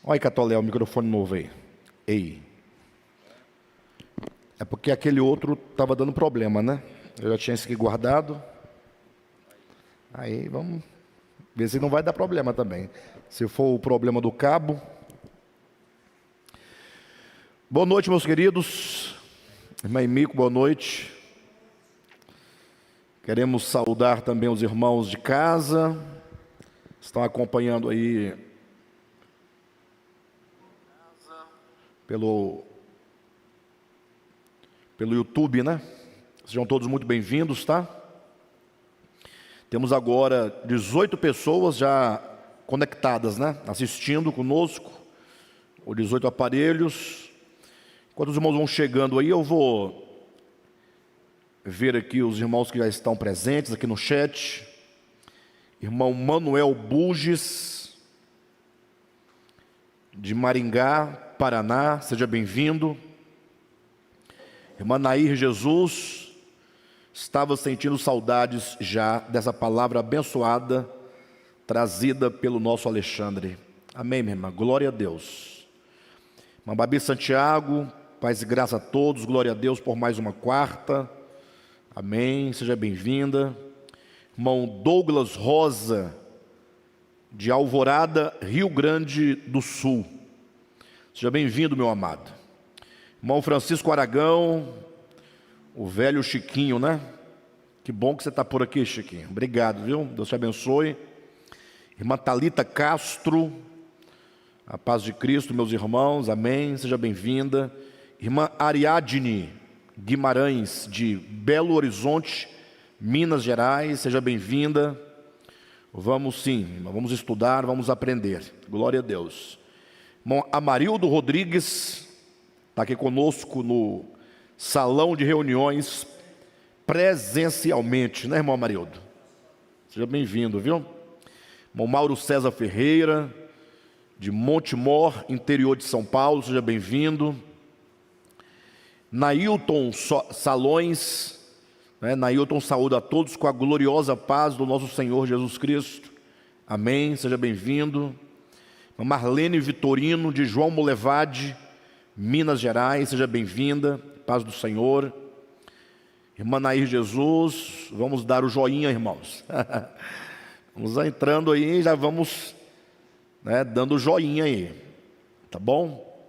Olha aí, Catolé, o microfone novo aí. Ei. É porque aquele outro estava dando problema, né? Eu já tinha esse aqui guardado. Aí vamos ver se não vai dar problema também. Se for o problema do cabo. Boa noite, meus queridos. Irmã Mico, boa noite. Queremos saudar também os irmãos de casa. Estão acompanhando aí pelo YouTube, né? Sejam todos muito bem-vindos, tá? Temos agora 18 pessoas já conectadas, né? Assistindo conosco, os 18 aparelhos. Enquanto os irmãos vão chegando aí, eu vou ver aqui os irmãos que já estão presentes aqui no chat. Irmão Manuel Buges, de Maringá, Paraná, seja bem-vindo. Irmã Nair Jesus, estava sentindo saudades já dessa palavra abençoada, trazida pelo nosso Alexandre. Amém, minha irmã, glória a Deus. Irmã Babi Santiago, paz e graça a todos, glória a Deus por mais uma quarta. Amém, seja bem-vinda. Irmão Douglas Rosa, de Alvorada, Rio Grande do Sul. Seja bem-vindo, meu amado. Irmão Francisco Aragão, o velho Chiquinho, né? Que bom que você está por aqui, Chiquinho. Obrigado, viu? Deus te abençoe. Irmã Thalita Castro, a paz de Cristo, meus irmãos, amém. Seja bem-vinda. Irmã Ariadne Guimarães, de Belo Horizonte, Minas Gerais, seja bem-vinda. Vamos sim, vamos estudar, vamos aprender. Glória a Deus. Irmão Amarildo Rodrigues está aqui conosco no salão de reuniões presencialmente, né, irmão Amarildo? Seja bem-vindo, viu? Irmão Mauro César Ferreira, de Montemor, interior de São Paulo, seja bem-vindo. Nailton Salões, né? Nailton, saúda a todos com a gloriosa paz do nosso Senhor Jesus Cristo. Amém, seja bem-vindo. Marlene Vitorino, de João Molevade, Minas Gerais, seja bem-vinda, paz do Senhor. Irmã Nair Jesus, vamos dar o joinha, irmãos. Vamos entrando aí, já vamos, né, dando o joinha aí, tá bom?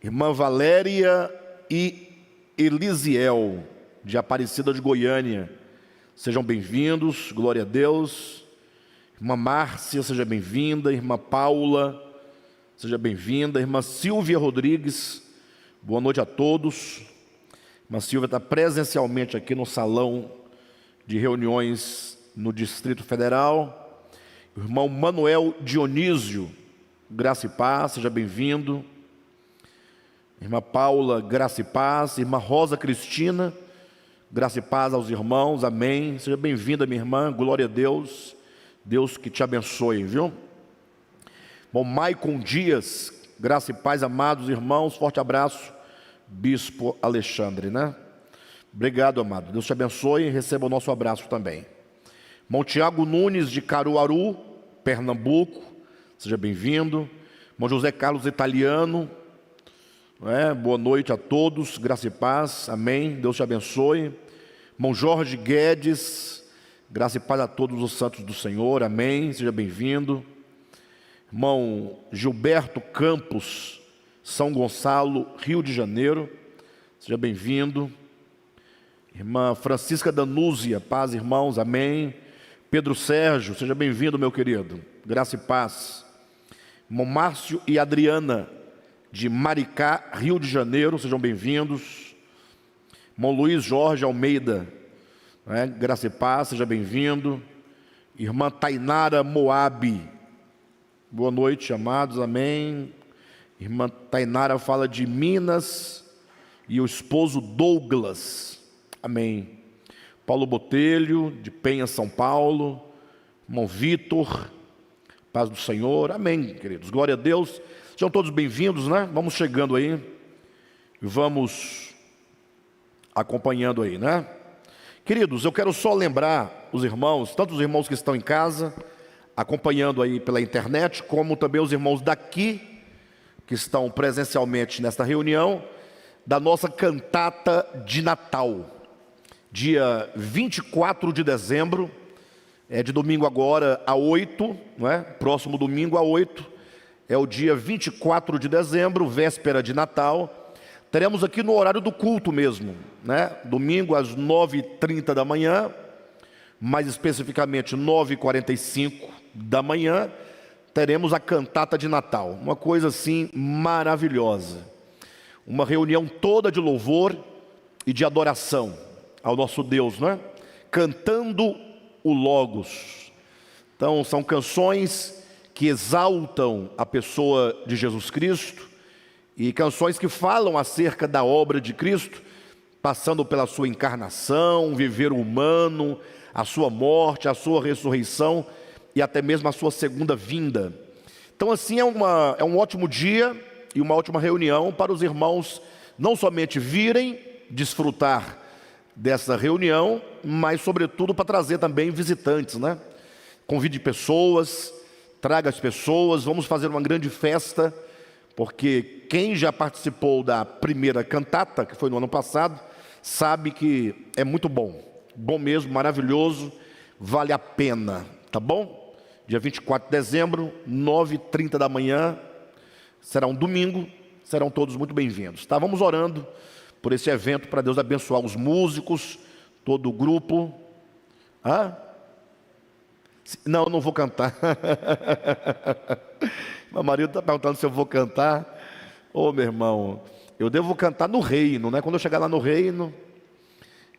Irmã Valéria e Elisiel, de Aparecida de Goiânia, sejam bem-vindos, glória a Deus. Irmã Márcia, seja bem-vinda. Irmã Paula, seja bem-vinda. Irmã Silvia Rodrigues, boa noite a todos. Irmã Silvia está presencialmente aqui no salão de reuniões no Distrito Federal. Irmão Manuel Dionísio, graça e paz, seja bem-vindo. Irmã Paula, graça e paz. Irmã Rosa Cristina, graça e paz aos irmãos, amém. Seja bem-vinda, minha irmã, glória a Deus. Deus que te abençoe, viu? Bom, Maicon Dias, graça e paz, amados irmãos, forte abraço, Bispo Alexandre, né? Obrigado, amado, Deus te abençoe e receba o nosso abraço também. Irmão Tiago Nunes, de Caruaru, Pernambuco, seja bem-vindo. Irmão José Carlos Italiano, boa noite a todos, graça e paz, amém, Deus te abençoe. Irmão Jorge Guedes, graça e paz a todos os santos do Senhor, amém, seja bem-vindo. Irmão Gilberto Campos, São Gonçalo, Rio de Janeiro, seja bem-vindo. Irmã Francisca Danúzia, paz, irmãos, amém. Pedro Sérgio, seja bem-vindo, meu querido, graça e paz. Irmão Márcio e Adriana, de Maricá, Rio de Janeiro, sejam bem-vindos. Irmão Luiz Jorge Almeida, graça e paz, seja bem-vindo. Irmã Tainara Moabe, boa noite, amados, amém. Irmã Tainara fala de Minas e o esposo Douglas, amém. Paulo Botelho, de Penha, São Paulo. Irmão Vitor, paz do Senhor, amém, queridos, glória a Deus. Sejam todos bem-vindos, né? Vamos chegando aí e vamos acompanhando aí, né? Queridos, eu quero só lembrar os irmãos, tanto os irmãos que estão em casa, acompanhando aí pela internet, como também os irmãos daqui que estão presencialmente nesta reunião, da nossa cantata de Natal. Dia 24 de dezembro, de domingo agora a 8, não é? Próximo domingo a 8, é o dia 24 de dezembro, véspera de Natal. Teremos aqui no horário do culto mesmo, né? Domingo às 9h30 da manhã, mais especificamente 9h45 da manhã, teremos a cantata de Natal. Uma coisa assim maravilhosa. Uma reunião toda de louvor e de adoração ao nosso Deus, né? Cantando o Logos. Então são canções que exaltam a pessoa de Jesus Cristo e canções que falam acerca da obra de Cristo, passando pela sua encarnação, viver humano, a sua morte, a sua ressurreição e até mesmo a sua segunda vinda. Então assim é um ótimo dia e uma ótima reunião para os irmãos não somente virem, desfrutar dessa reunião, mas sobretudo para trazer também visitantes, né? Convide pessoas, traga as pessoas, vamos fazer uma grande festa, porque quem já participou da primeira cantata, que foi no ano passado, sabe que é muito bom, bom mesmo, maravilhoso, vale a pena, tá bom? Dia 24 de dezembro, 9h30 da manhã, será um domingo, serão todos muito bem-vindos, tá? Vamos orando por esse evento, para Deus abençoar os músicos, todo o grupo. Não, eu não vou cantar. Meu marido está perguntando se eu vou cantar. Ô, meu irmão, eu devo cantar no reino, né? Quando eu chegar lá no reino,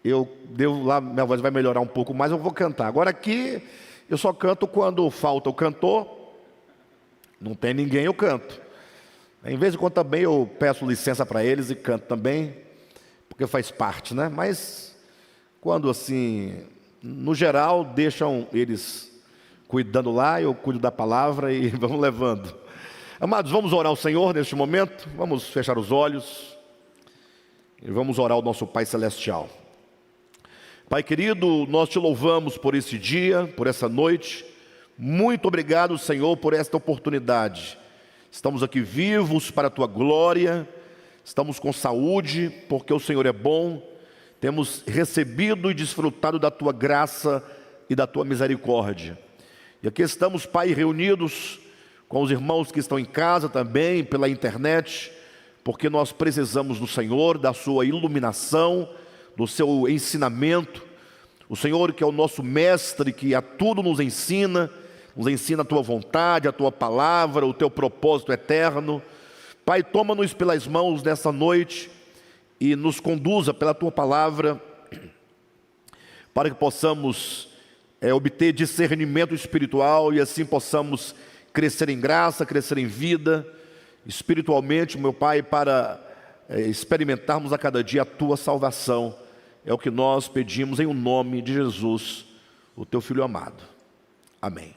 eu devo lá, minha voz vai melhorar um pouco mais, eu vou cantar. Agora aqui, eu só canto quando falta o cantor, não tem ninguém, eu canto. Em vez de quando também eu peço licença para eles e canto também, porque faz parte, né? Mas quando assim, no geral, deixam eles cuidando lá, eu cuido da palavra e vamos levando. Amados, vamos orar ao Senhor neste momento, vamos fechar os olhos e vamos orar ao nosso Pai Celestial. Pai querido, nós te louvamos por esse dia, por essa noite. Muito obrigado, Senhor, por esta oportunidade. Estamos aqui vivos para a tua glória, estamos com saúde, porque o Senhor é bom, temos recebido e desfrutado da tua graça e da tua misericórdia. E aqui estamos, Pai, reunidos com os irmãos que estão em casa também, pela internet, porque nós precisamos do Senhor, da sua iluminação, do seu ensinamento. O Senhor que é o nosso mestre, que a tudo nos ensina a tua vontade, a tua palavra, o teu propósito eterno. Pai, toma-nos pelas mãos nessa noite e nos conduza pela tua palavra, para que possamos obter discernimento espiritual e assim possamos crescer em graça, crescer em vida, espiritualmente, meu Pai, para experimentarmos a cada dia a tua salvação. É o que nós pedimos em o nome de Jesus, o teu Filho amado. Amém.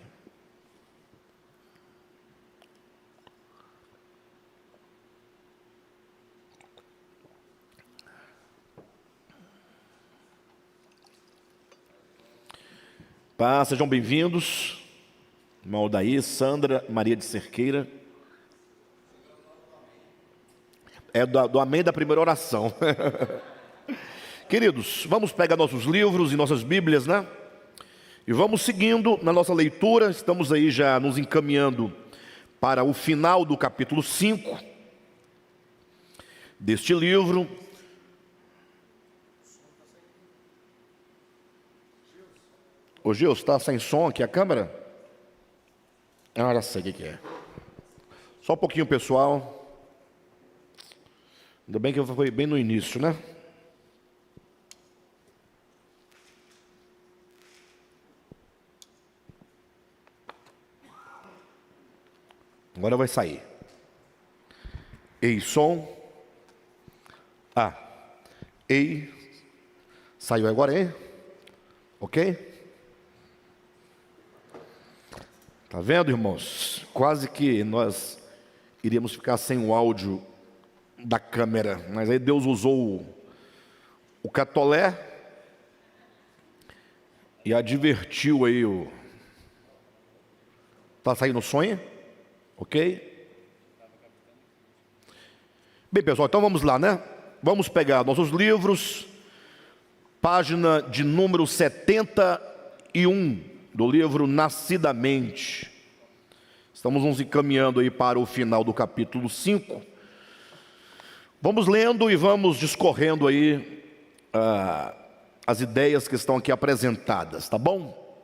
Paz, sejam bem-vindos, irmão Daí, Sandra, Maria de Cerqueira. É do amém da primeira oração. Queridos, vamos pegar nossos livros e nossas Bíblias, né? E vamos seguindo na nossa leitura. Estamos aí já nos encaminhando para o final do capítulo 5 deste livro. Ô Gilson, está sem som aqui a câmera? Ah, já sei o que é. Só um pouquinho, pessoal. Ainda bem que eu fui bem no início, né? Agora vai sair. Ei, som. Ei. Saiu agora, hein? Ok? Tá vendo, irmãos? Quase que nós iríamos ficar sem o áudio da câmera, mas aí Deus usou o catolé e advertiu aí o... Tá saindo sonho? Ok? Bem, pessoal, então vamos lá, né? Vamos pegar nossos livros, página de número 71 do livro Nascidamente. Estamos nos encaminhando aí para o final do capítulo 5. Vamos lendo e vamos discorrendo aí as ideias que estão aqui apresentadas, tá bom?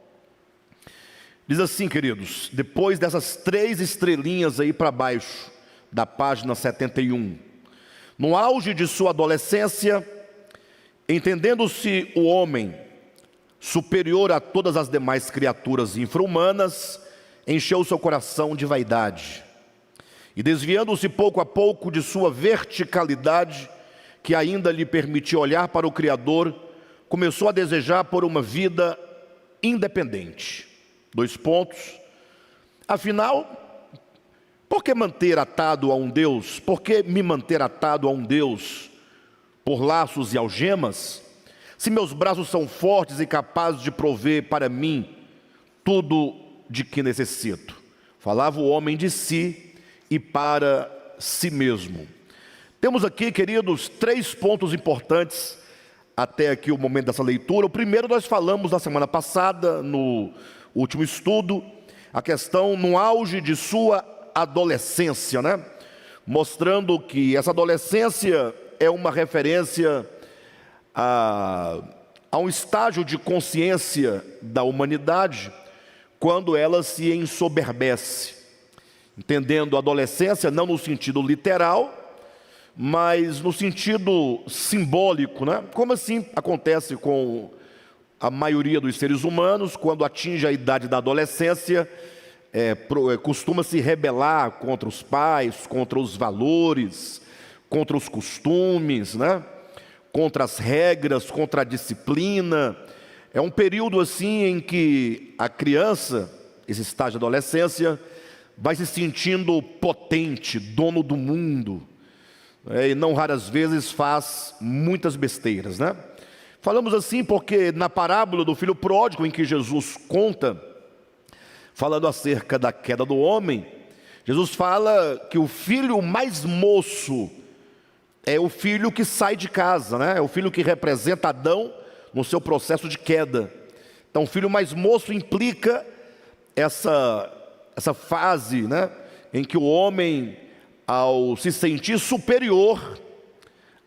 Diz assim, queridos, depois dessas 3 estrelinhas aí para baixo, da página 71. No auge de sua adolescência, entendendo-se o homem superior a todas as demais criaturas infra-humanas, encheu seu coração de vaidade. E desviando-se pouco a pouco de sua verticalidade, que ainda lhe permitia olhar para o Criador, começou a desejar por uma vida independente. 2 pontos. Afinal, por que manter atado a um Deus? Por que me manter atado a um Deus por laços e algemas? Se meus braços são fortes e capazes de prover para mim tudo de que necessito. Falava o homem de si e para si mesmo. Temos aqui, queridos, 3 pontos importantes até aqui o momento dessa leitura. O primeiro nós falamos na semana passada, no último estudo, a questão no auge de sua adolescência, né? Mostrando que essa adolescência é uma referência a um estágio de consciência da humanidade, quando ela se ensoberbece, entendendo a adolescência não no sentido literal, mas no sentido simbólico, né? Como assim acontece com a maioria dos seres humanos, quando atinge a idade da adolescência, costuma se rebelar contra os pais, contra os valores, contra os costumes, né? Contra as regras, contra a disciplina. É um período assim em que a criança, esse estágio de adolescência, vai se sentindo potente, dono do mundo, e não raras vezes faz muitas besteiras, né? Falamos assim porque na parábola do filho pródigo, em que Jesus conta, falando acerca da queda do homem, Jesus fala que o filho mais moço é o filho que sai de casa, né? É o filho que representa Adão no seu processo de queda. Então o filho mais moço implica essa fase, né? Em que o homem, ao se sentir superior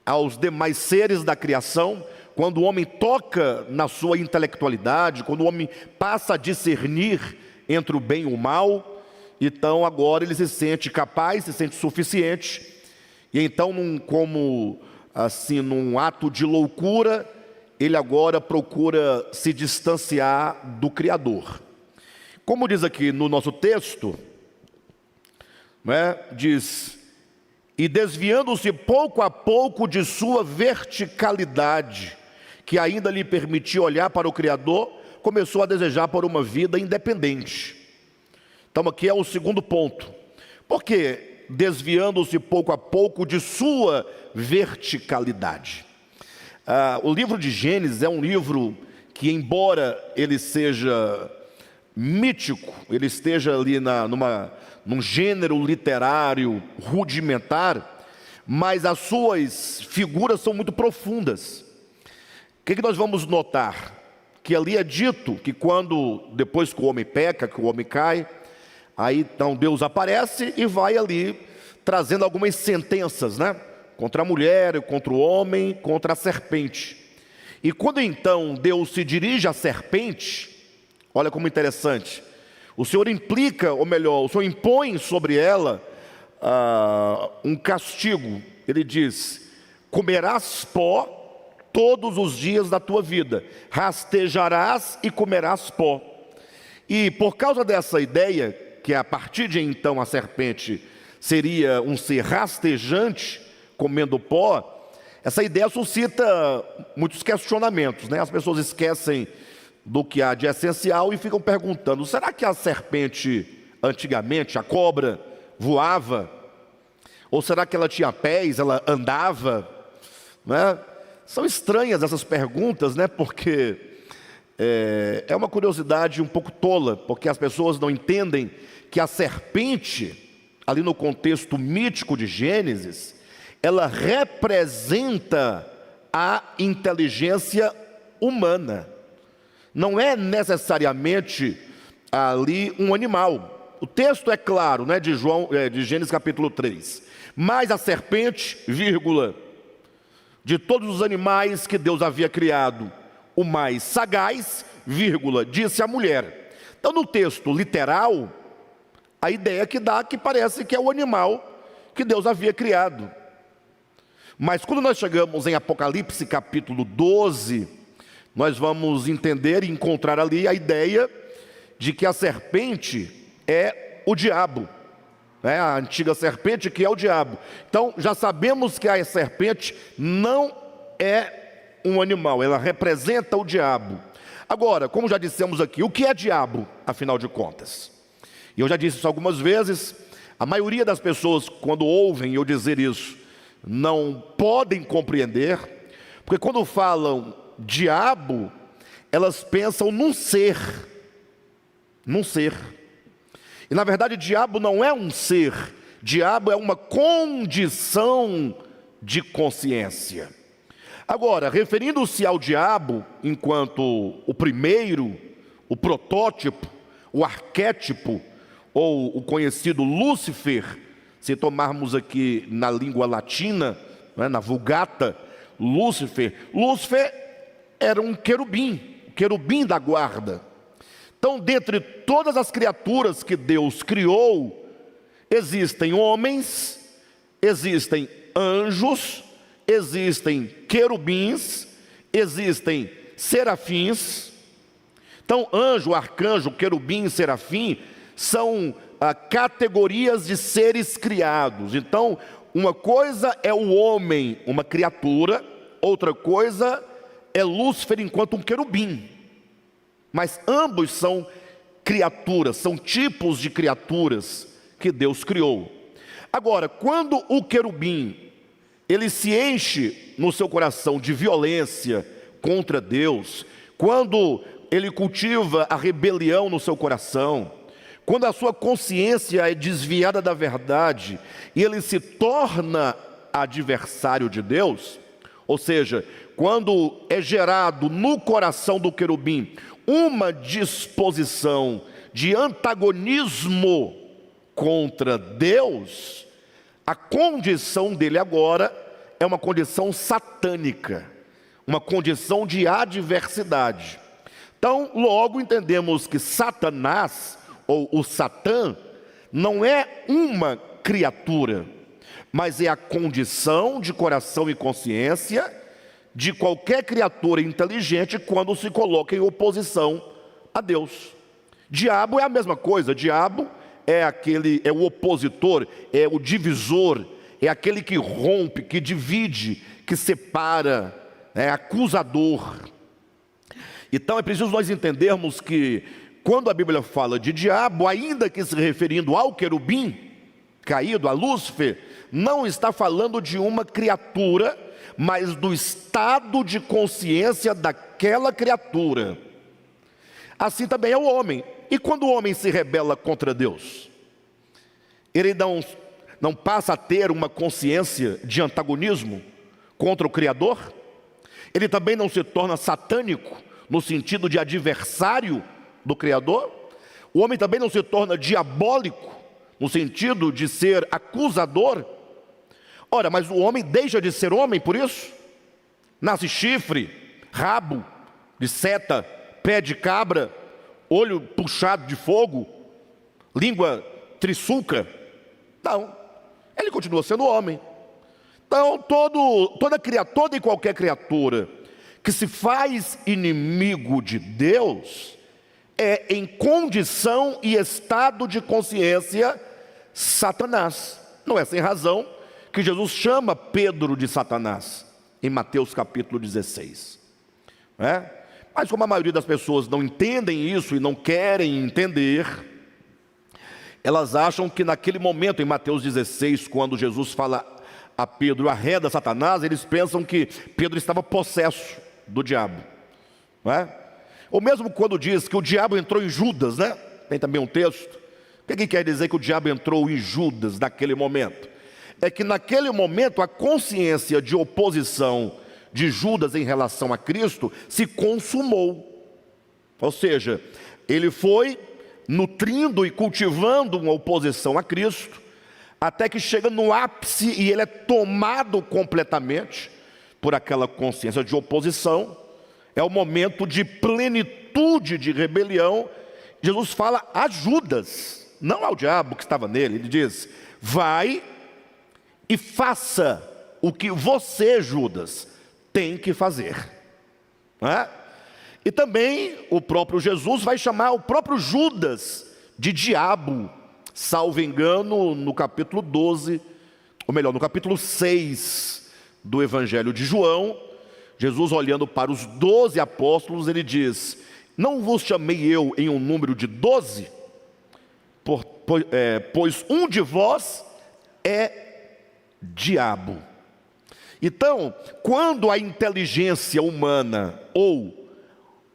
aos demais seres da criação, quando o homem toca na sua intelectualidade, quando o homem passa a discernir entre o bem e o mal, então agora ele se sente capaz, se sente suficiente, e então como assim, num ato de loucura, ele agora procura se distanciar do Criador. Como diz aqui no nosso texto, né, diz: e desviando-se pouco a pouco de sua verticalidade, que ainda lhe permitia olhar para o Criador, começou a desejar por uma vida independente. Então aqui é o segundo ponto. Por quê? Desviando-se pouco a pouco de sua verticalidade. O livro de Gênesis é um livro que, embora ele seja mítico, ele esteja ali num gênero literário rudimentar, mas as suas figuras são muito profundas. O que nós vamos notar? Que ali é dito que depois que o homem peca, que o homem cai, aí então Deus aparece e vai ali trazendo algumas sentenças, né? Contra a mulher, contra o homem, contra a serpente. E quando então Deus se dirige à serpente, olha como interessante, o Senhor implica, ou melhor, o Senhor impõe sobre ela um castigo. Ele diz: comerás pó todos os dias da tua vida, rastejarás e comerás pó. E por causa dessa ideia, que a partir de então a serpente seria um ser rastejante, comendo pó, essa ideia suscita muitos questionamentos, né? As pessoas esquecem do que há de essencial e ficam perguntando: será que a serpente, antigamente, a cobra, voava? Ou será que ela tinha pés, ela andava? Né? São estranhas essas perguntas, né? Porque é uma curiosidade um pouco tola, porque as pessoas não entendem que a serpente, ali no contexto mítico de Gênesis, ela representa a inteligência humana. Não é necessariamente ali um animal. O texto é claro, né, de Gênesis capítulo 3. Mas a serpente, vírgula, de todos os animais que Deus havia criado, o mais sagaz, vírgula, disse a mulher. Então, no texto literal, a ideia que dá que parece que é o animal que Deus havia criado. Mas quando nós chegamos em Apocalipse capítulo 12, nós vamos entender e encontrar ali a ideia de que a serpente é o diabo, né? A antiga serpente que é o diabo. Então já sabemos que a serpente não é um animal, ela representa o diabo. Agora, como já dissemos aqui, o que é diabo, afinal de contas? E eu já disse isso algumas vezes, a maioria das pessoas, quando ouvem eu dizer isso, não podem compreender, porque quando falam diabo, elas pensam num ser. E na verdade, diabo não é um ser, diabo é uma condição de consciência. Agora, referindo-se ao diabo enquanto o primeiro, o protótipo, o arquétipo, ou o conhecido Lúcifer, se tomarmos aqui na língua latina, né, na Vulgata, Lúcifer era um querubim da guarda. Então, dentre todas as criaturas que Deus criou, existem homens, existem anjos, existem querubins, existem serafins. Então, anjo, arcanjo, querubim, serafim são categorias de seres criados. Então, uma coisa é o homem, uma criatura, outra coisa é Lúcifer enquanto um querubim. Mas ambos são criaturas, são tipos de criaturas que Deus criou. Agora, quando o querubim ele se enche no seu coração de violência contra Deus, quando ele cultiva a rebelião no seu coração, quando a sua consciência é desviada da verdade e ele se torna adversário de Deus, ou seja, quando é gerado no coração do querubim uma disposição de antagonismo contra Deus, a condição dele agora é uma condição satânica, uma condição de adversidade. Então, logo entendemos que Satanás, ou o Satã, não é uma criatura, mas é a condição de coração e consciência de qualquer criatura inteligente quando se coloca em oposição a Deus. Diabo é a mesma coisa, diabo é o opositor, é o divisor, é aquele que rompe, que divide, que separa, é acusador. Então é preciso nós entendermos que quando a Bíblia fala de diabo, ainda que se referindo ao querubim caído, a Lúcifer, não está falando de uma criatura, mas do estado de consciência daquela criatura. Assim também é o homem. E quando o homem se rebela contra Deus, ele não passa a ter uma consciência de antagonismo contra o Criador? Ele também não se torna satânico no sentido de adversário do Criador? O homem também não se torna diabólico no sentido de ser acusador? Ora, mas o homem deixa de ser homem por isso? Nasce chifre, rabo de seta, pé de cabra, olho puxado de fogo, língua trissuca? Não, ele continua sendo homem. Então toda e qualquer criatura que se faz inimigo de Deus é em condição e estado de consciência Satanás. Não é sem razão que Jesus chama Pedro de Satanás em Mateus capítulo 16. Mas como a maioria das pessoas não entendem isso e não querem entender, elas acham que naquele momento em Mateus 16, quando Jesus fala a Pedro, arreda Satanás, eles pensam que Pedro estava possesso do diabo, ou mesmo quando diz que o diabo entrou em Judas, tem também um texto. O que quer dizer que o diabo entrou em Judas naquele momento? é que naquele momento a consciência de oposição de Judas em relação a Cristo se consumou. Ou seja, ele foi nutrindo e cultivando uma oposição a Cristo, até que chega no ápice e ele é tomado completamente por aquela consciência de oposição. É o momento de plenitude de rebelião. Jesus fala a Judas, não ao diabo que estava nele. Ele diz: vai e faça o que você, Judas, tem que fazer. Não é? E também o próprio Jesus vai chamar o próprio Judas de diabo, salvo engano, no capítulo 12, ou melhor, no capítulo 6 do Evangelho de João. Jesus, olhando para os 12 apóstolos, ele diz: não vos chamei eu em um número de 12? Pois um de vós é diabo. Então, quando a inteligência humana ou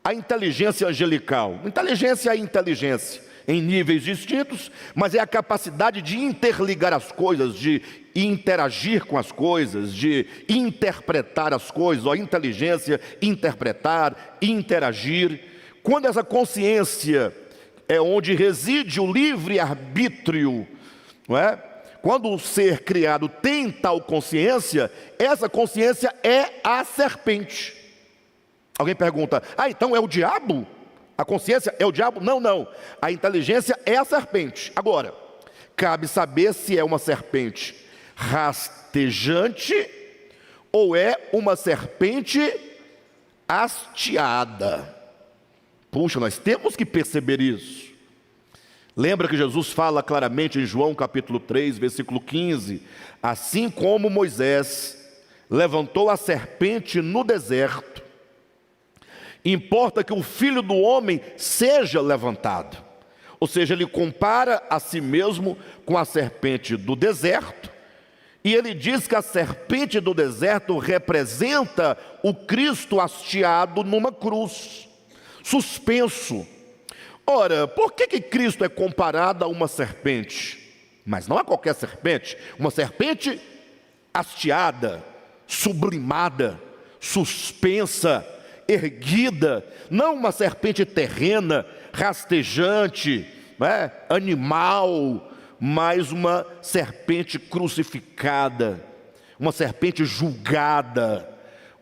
a inteligência angelical, inteligência é inteligência em níveis distintos, mas é a capacidade de interligar as coisas, de interagir com as coisas, de interpretar as coisas, a inteligência, interpretar, interagir. Quando essa consciência é onde reside o livre-arbítrio, não é? Quando o ser criado tem tal consciência, essa consciência é a serpente. Alguém pergunta: então é o diabo? A consciência é o diabo? Não, não. A inteligência é a serpente. Agora, cabe saber se é uma serpente rastejante ou é uma serpente hasteada. Puxa, nós temos que perceber isso. Lembra que Jesus fala claramente em João capítulo 3, versículo 15: assim como Moisés levantou a serpente no deserto, importa que o Filho do Homem seja levantado. Ou seja, ele compara a si mesmo com a serpente do deserto, e ele diz que a serpente do deserto representa o Cristo hasteado numa cruz, suspenso. Ora, por que Cristo é comparado a uma serpente? Mas não a qualquer serpente, uma serpente hasteada, sublimada, suspensa, erguida, não uma serpente terrena, rastejante, né, animal, mas uma serpente crucificada, uma serpente julgada,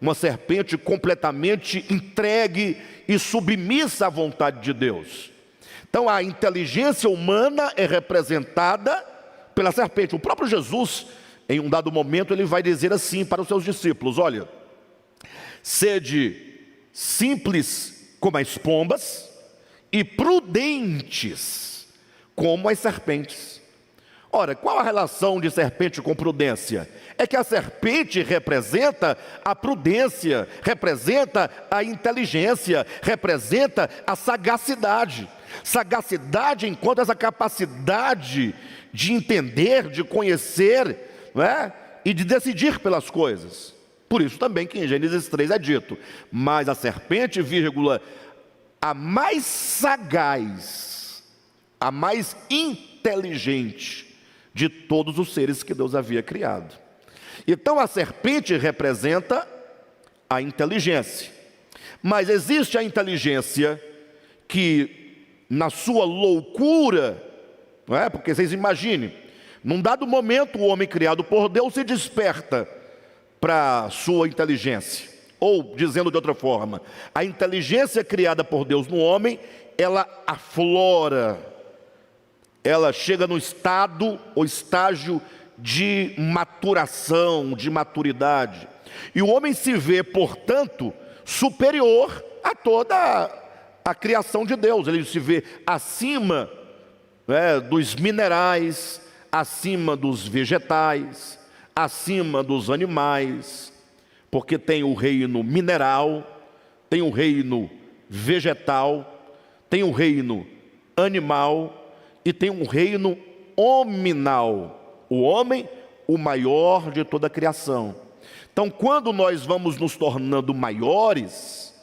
uma serpente completamente entregue e submissa à vontade de Deus. Então a inteligência humana é representada pela serpente. O próprio Jesus, em um dado momento, ele vai dizer assim para os seus discípulos: olha, sede simples como as pombas e prudentes como as serpentes. Ora, qual a relação de serpente com prudência? É que a serpente representa a prudência, representa a inteligência, representa a sagacidade. Sagacidade enquanto essa capacidade de entender, de conhecer, não é? E de decidir pelas coisas. Por isso também que em Gênesis 3 é dito: mas a serpente, a mais sagaz, a mais inteligente de todos os seres que Deus havia criado. Então a serpente representa a inteligência. Mas existe a inteligência que, na sua loucura, não é? Porque vocês imaginem, num dado momento o homem criado por Deus se desperta para a sua inteligência. Ou, dizendo de outra forma, a inteligência criada por Deus no homem, ela aflora, ela chega no estado ou estágio de maturação, de maturidade. E o homem se vê, portanto, superior a toda a criação de Deus. Ele se vê acima, né, dos minerais, acima dos vegetais, acima dos animais, porque tem o reino mineral, tem o reino vegetal, tem o reino animal e tem um reino hominal. O homem, o maior de toda a criação. Então, quando nós vamos nos tornando maiores,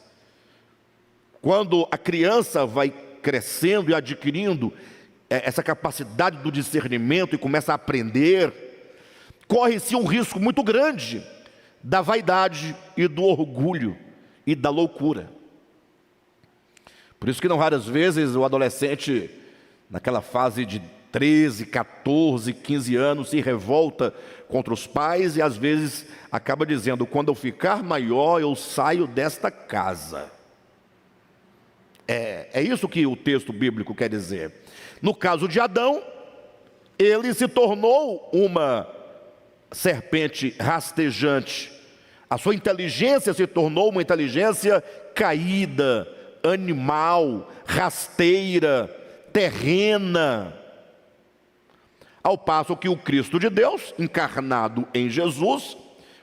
quando a criança vai crescendo e adquirindo essa capacidade do discernimento e começa a aprender, corre-se um risco muito grande da vaidade e do orgulho e da loucura. Por isso que não raras vezes o adolescente, naquela fase de 13, 14, 15 anos, se revolta contra os pais e às vezes acaba dizendo: quando eu ficar maior eu saio desta casa. É isso que o texto bíblico quer dizer. No caso de Adão, ele se tornou uma serpente rastejante. A sua inteligência se tornou uma inteligência caída, animal, rasteira, terrena. Ao passo que o Cristo de Deus, encarnado em Jesus,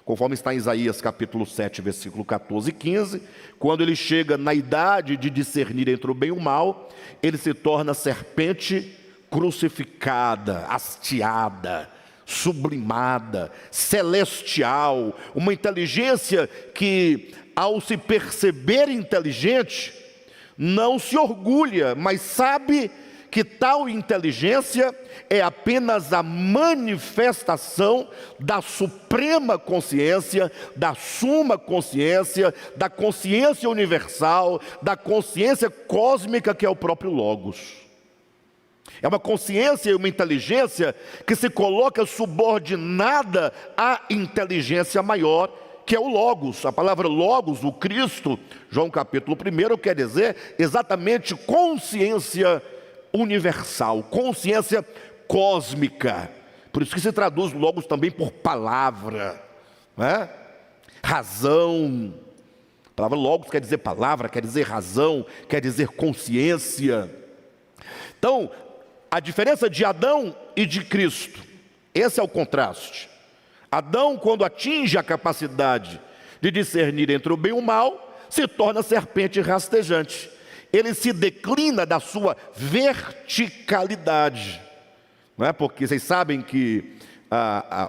conforme está em Isaías capítulo 7, versículo 14 e 15, quando ele chega na idade de discernir entre o bem e o mal, ele se torna serpente crucificada, hasteada, sublimada, celestial, uma inteligência que, ao se perceber inteligente, não se orgulha, mas sabe que tal inteligência é apenas a manifestação da suprema consciência, da suma consciência, da consciência universal, da consciência cósmica que é o próprio Logos. É uma consciência e uma inteligência que se coloca subordinada à inteligência maior, que é o Logos. A palavra Logos, o Cristo, João capítulo 1, quer dizer exatamente consciência universal, consciência cósmica. Por isso que se traduz Logos também por palavra, não é? Razão. A palavra Logos quer dizer palavra, quer dizer razão, quer dizer consciência. Então, a diferença de Adão e de Cristo, esse é o contraste. Adão, quando atinge a capacidade de discernir entre o bem e o mal, se torna serpente rastejante. Ele se declina da sua verticalidade, não é? Porque vocês sabem que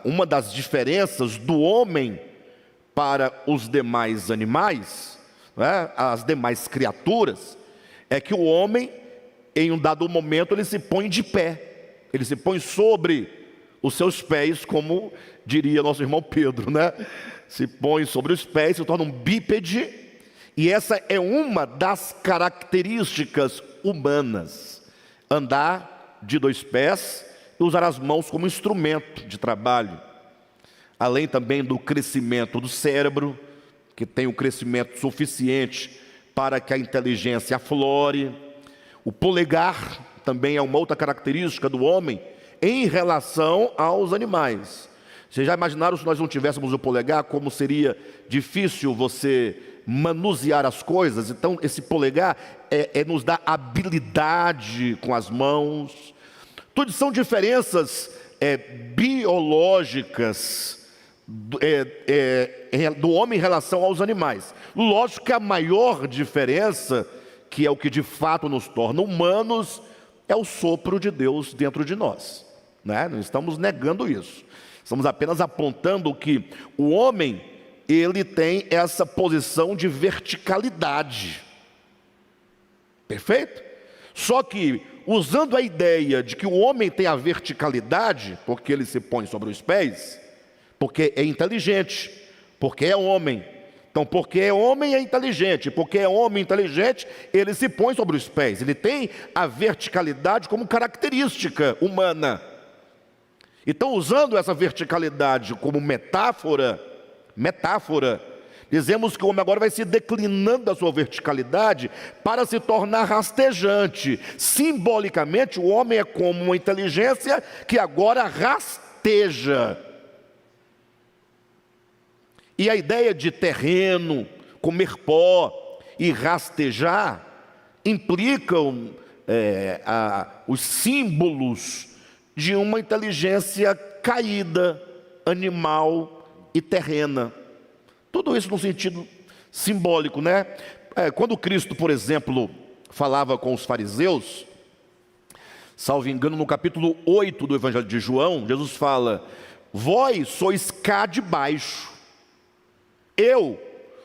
uma das diferenças do homem para os demais animais, não é? As demais criaturas, é que o homem, em um dado momento, ele se põe de pé, ele se põe sobre os seus pés, como diria nosso irmão Pedro, né? Se põe sobre os pés, se torna um bípede. E essa é uma das características humanas: andar de dois pés e usar as mãos como instrumento de trabalho. Além também do crescimento do cérebro, que tem o crescimento suficiente para que a inteligência aflore. O polegar também é uma outra característica do homem em relação aos animais. Vocês já imaginaram, se nós não tivéssemos o polegar, como seria difícil você manusear as coisas? Então esse polegar nos dá habilidade com as mãos. Tudo são diferenças biológicas do homem em relação aos animais. Lógico que a maior diferença, que é o que de fato nos torna humanos, é o sopro de Deus dentro de nós, né? Não estamos negando isso. Estamos apenas apontando que o homem, ele tem essa posição de verticalidade. Perfeito? Só que, usando a ideia de que o homem tem a verticalidade, porque ele se põe sobre os pés, porque é inteligente, porque é homem. Então, porque é homem é inteligente, porque é homem inteligente, ele se põe sobre os pés. Ele tem a verticalidade como característica humana. Então, usando essa verticalidade como metáfora, dizemos que o homem agora vai se declinando da sua verticalidade para se tornar rastejante. Simbolicamente, o homem é como uma inteligência que agora rasteja. E a ideia de terreno, comer pó e rastejar implicam os símbolos de uma inteligência caída, animal e terrena. Tudo isso no sentido simbólico, né? Quando Cristo, por exemplo, falava com os fariseus, salvo engano, no capítulo 8 do Evangelho de João, Jesus fala: vós sois cá de baixo, eu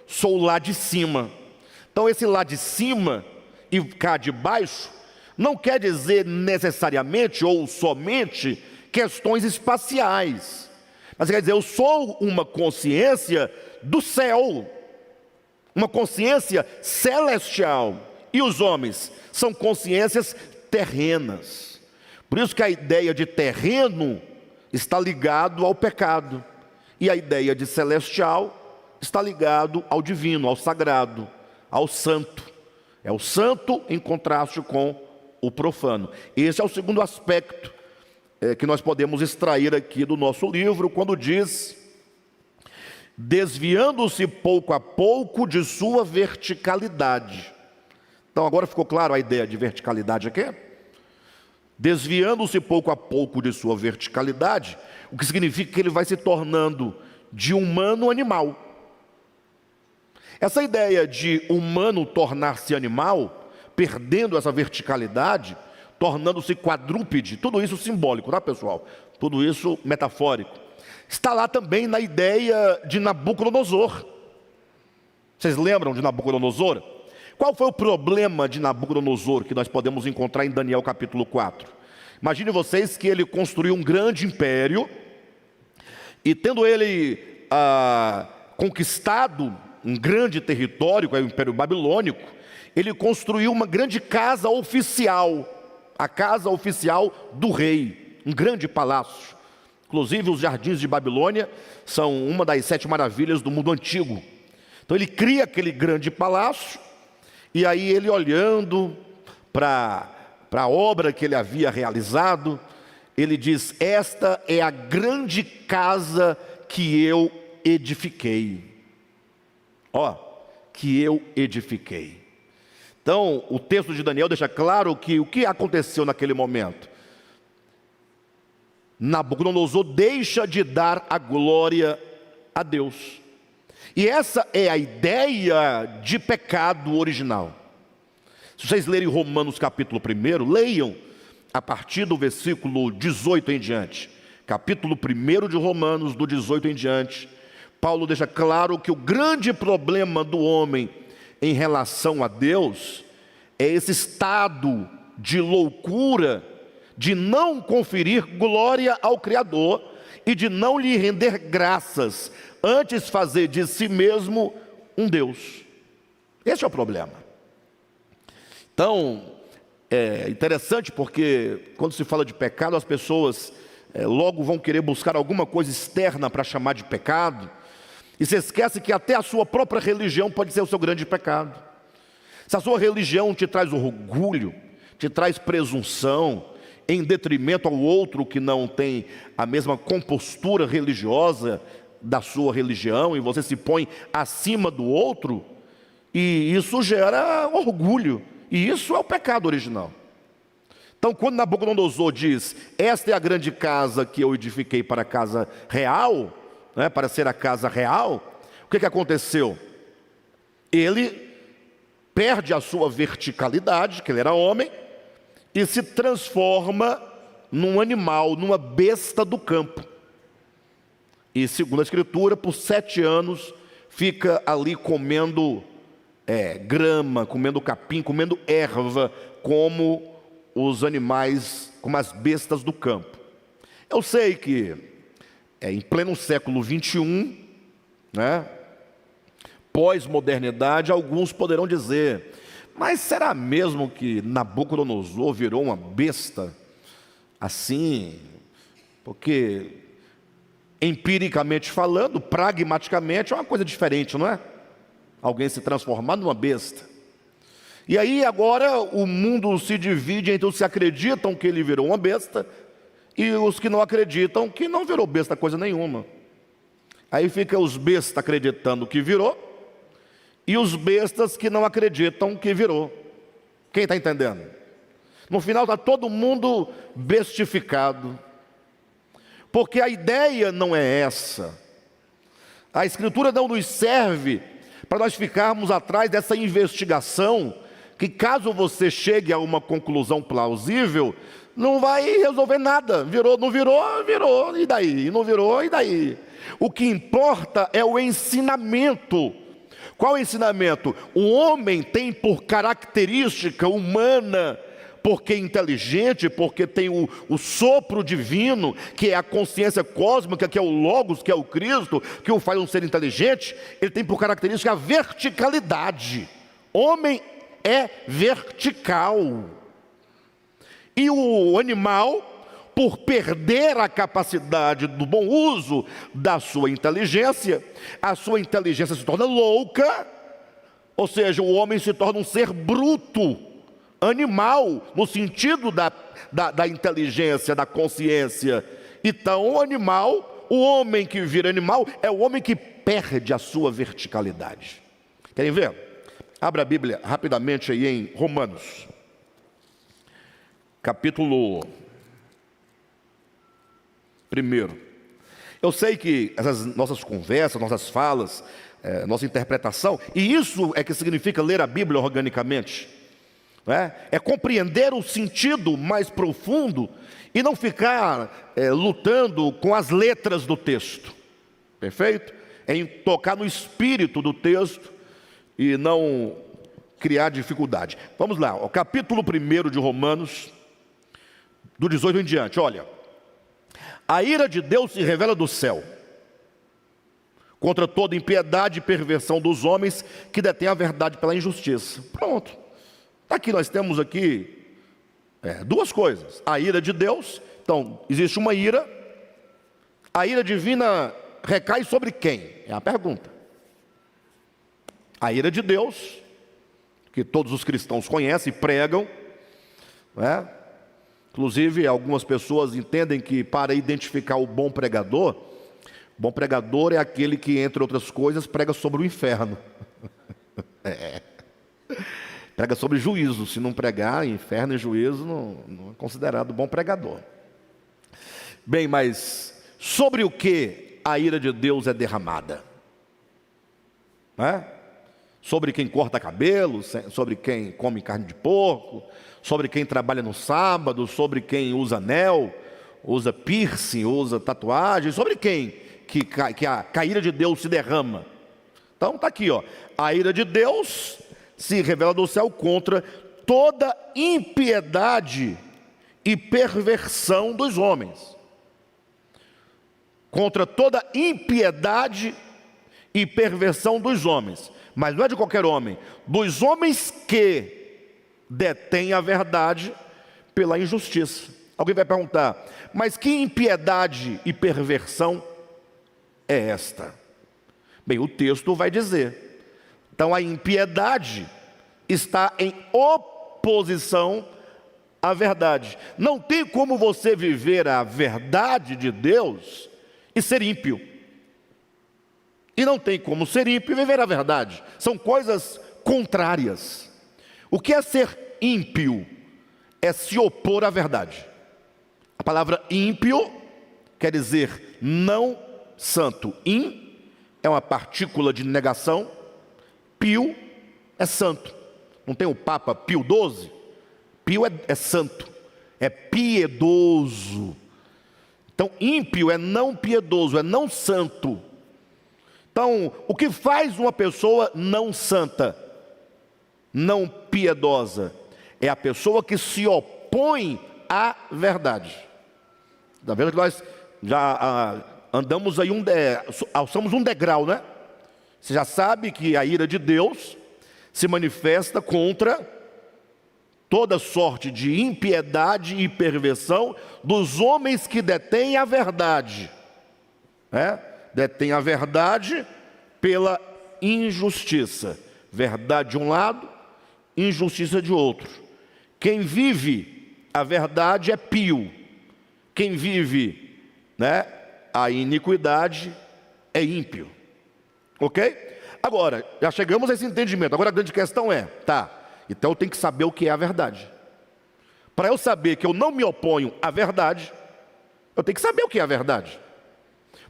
sou lá de cima. Então esse lá de cima e cá de baixo não quer dizer necessariamente ou somente questões espaciais, Mas quer dizer, eu sou uma consciência do céu, uma consciência celestial. E os homens são consciências terrenas. Por isso que a ideia de terreno está ligado ao pecado, e a ideia de celestial está ligado ao divino, ao sagrado, ao santo. É o santo em contraste com o profano. Esse é o segundo aspecto que nós podemos extrair aqui do nosso livro, quando diz: desviando-se pouco a pouco de sua verticalidade. Então agora ficou claro a ideia de verticalidade aqui? Desviando-se pouco a pouco de sua verticalidade, o que significa que ele vai se tornando de humano animal. Essa ideia de humano tornar-se animal, perdendo essa verticalidade, tornando-se quadrúpede, tudo isso simbólico, tá, pessoal? Tudo isso metafórico. Está lá também na ideia de Nabucodonosor. Vocês lembram de Nabucodonosor? Qual foi o problema de Nabucodonosor que nós podemos encontrar em Daniel capítulo 4? Imagine vocês que ele construiu um grande império, e tendo ele conquistado um grande território, que é o Império Babilônico, ele construiu uma grande casa oficial, a casa oficial do rei, um grande palácio. Inclusive os jardins de Babilônia são uma das 7 maravilhas do mundo antigo. Então ele cria aquele grande palácio, e aí ele, olhando para a obra que ele havia realizado, ele diz: esta é a grande casa que eu edifiquei. Que eu edifiquei. Então o texto de Daniel deixa claro que o que aconteceu naquele momento? Nabucodonosor deixa de dar a glória a Deus. E essa é a ideia de pecado original. Se vocês lerem Romanos capítulo 1, leiam a partir do versículo 18 em diante. Capítulo 1 de Romanos, do 18 em diante, Paulo deixa claro que o grande problema do homem em relação a Deus é esse estado de loucura, de não conferir glória ao Criador e de não lhe render graças, antes fazer de si mesmo um Deus. Esse é o problema. Então, é interessante porque quando se fala de pecado, as pessoas logo vão querer buscar alguma coisa externa para chamar de pecado, e se esquece que até a sua própria religião pode ser o seu grande pecado. Se a sua religião te traz orgulho, te traz presunção, em detrimento ao outro que não tem a mesma compostura religiosa da sua religião, e você se põe acima do outro, e isso gera orgulho, e isso é o pecado original. Então quando Nabucodonosor diz: esta é a grande casa que eu edifiquei para a casa real, para ser a casa real, o que aconteceu? Ele perde a sua verticalidade, que ele era homem, e se transforma num animal, numa besta do campo. E segundo a Escritura, por 7 anos, fica ali comendo grama, comendo capim, comendo erva, como os animais, como as bestas do campo. Eu sei que em pleno século 21, pós-modernidade, alguns poderão dizer: mas será mesmo que Nabucodonosor virou uma besta assim? Porque empiricamente falando, pragmaticamente, é uma coisa diferente, não é? Alguém se transformar numa besta. E aí agora o mundo se divide entre os que acreditam que ele virou uma besta e os que não acreditam que não virou besta coisa nenhuma. Aí fica os bestas acreditando que virou e os bestas que não acreditam que virou. Quem está entendendo? No final está todo mundo bestificado, porque a ideia não é essa. A Escritura não nos serve para nós ficarmos atrás dessa investigação, que caso você chegue a uma conclusão plausível, não vai resolver nada. Virou, não virou, virou, e daí? Não virou, e daí? O que importa é o ensinamento. Qual é o ensinamento? O homem tem por característica humana, porque é inteligente, porque tem o sopro divino, que é a consciência cósmica, que é o Logos, que é o Cristo, que o faz um ser inteligente, ele tem por característica a verticalidade. Homem é vertical. E o animal, por perder a capacidade do bom uso da sua inteligência, a sua inteligência se torna louca, ou seja, o homem se torna um ser bruto, animal, no sentido da inteligência, da consciência. Então, o animal, o homem que vira animal, é o homem que perde a sua verticalidade. Querem ver? Abra a Bíblia rapidamente aí em Romanos, capítulo 1. Eu sei que essas nossas conversas, nossas falas, nossa interpretação, e isso é que significa ler a Bíblia organicamente, é compreender o sentido mais profundo e não ficar lutando com as letras do texto, perfeito? Em tocar no espírito do texto e não criar dificuldade. Vamos lá, o capítulo 1 de Romanos, do 18 em diante, olha. A ira de Deus se revela do céu contra toda impiedade e perversão dos homens que detêm a verdade pela injustiça. Pronto. Aqui nós temos aqui duas coisas. A ira de Deus. Então, existe uma ira. A ira divina recai sobre quem? É a pergunta. A ira de Deus, que todos os cristãos conhecem e pregam, Inclusive, algumas pessoas entendem que para identificar o bom pregador é aquele que, entre outras coisas, prega sobre o inferno. Prega sobre juízo. Se não pregar, inferno e juízo não é considerado bom pregador. Bem, mas sobre o que a ira de Deus é derramada? Sobre quem corta cabelo, sobre quem come carne de porco, sobre quem trabalha no sábado, sobre quem usa anel, usa piercing, usa tatuagem, sobre quem que a ira de Deus se derrama. Então está aqui, a ira de Deus se revela do céu contra toda impiedade e perversão dos homens. Contra toda impiedade e perversão dos homens. Mas não é de qualquer homem, dos homens que detêm a verdade pela injustiça. Alguém vai perguntar, mas que impiedade e perversão é esta? Bem, o texto vai dizer. Então a impiedade está em oposição à verdade. Não tem como você viver a verdade de Deus e ser ímpio. E não tem como ser ímpio e viver a verdade. São coisas contrárias. O que é ser ímpio? É se opor à verdade. A palavra ímpio quer dizer não santo. In é uma partícula de negação. Pio é santo. Não tem o Papa Pio XII? Pio é santo. É piedoso. Então ímpio é não piedoso, é não santo. Então, o que faz uma pessoa não santa, não piedosa, é a pessoa que se opõe à verdade. Está vendo que nós já andamos aí alçamos um degrau, né? Você já sabe que a ira de Deus se manifesta contra toda sorte de impiedade e perversão dos homens que detêm a verdade. Detém a verdade pela injustiça. Verdade de um lado, injustiça de outro. Quem vive a verdade é pio. Quem vive a iniquidade é ímpio. Ok? Agora, já chegamos a esse entendimento. Agora a grande questão é, então eu tenho que saber o que é a verdade. Para eu saber que eu não me oponho à verdade, eu tenho que saber o que é a verdade.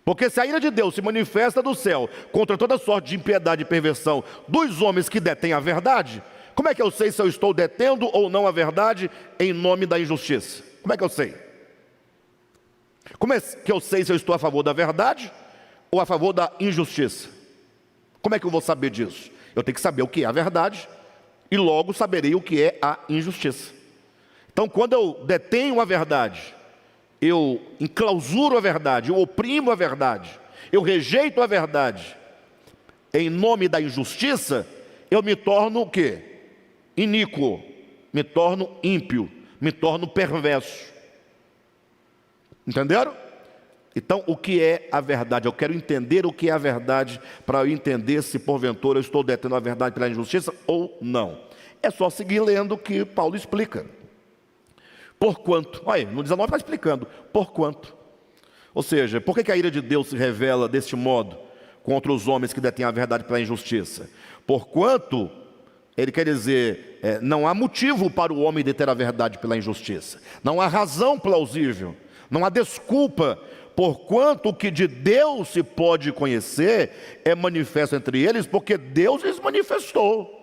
Porque se a ira de Deus se manifesta do céu contra toda sorte de impiedade e perversão dos homens que detêm a verdade, como é que eu sei se eu estou detendo ou não a verdade em nome da injustiça? Como é que eu sei? Como é que eu sei se eu estou a favor da verdade ou a favor da injustiça? Como é que eu vou saber disso? Eu tenho que saber o que é a verdade e logo saberei o que é a injustiça. Então, quando eu detenho a verdade, eu enclausuro a verdade, eu oprimo a verdade, eu rejeito a verdade, em nome da injustiça, eu me torno o quê? Iníquo, me torno ímpio, me torno perverso. Entenderam? Então, o que é a verdade? Eu quero entender o que é a verdade para eu entender se porventura eu estou detendo a verdade pela injustiça ou não. É só seguir lendo o que Paulo explica. Porquanto, olha, no 19 está explicando, porquanto. Ou seja, por que a ira de Deus se revela deste modo contra os homens que detêm a verdade pela injustiça? Porquanto, ele quer dizer, não há motivo para o homem deter a verdade pela injustiça. Não há razão plausível, não há desculpa, porquanto o que de Deus se pode conhecer é manifesto entre eles, porque Deus lhes manifestou.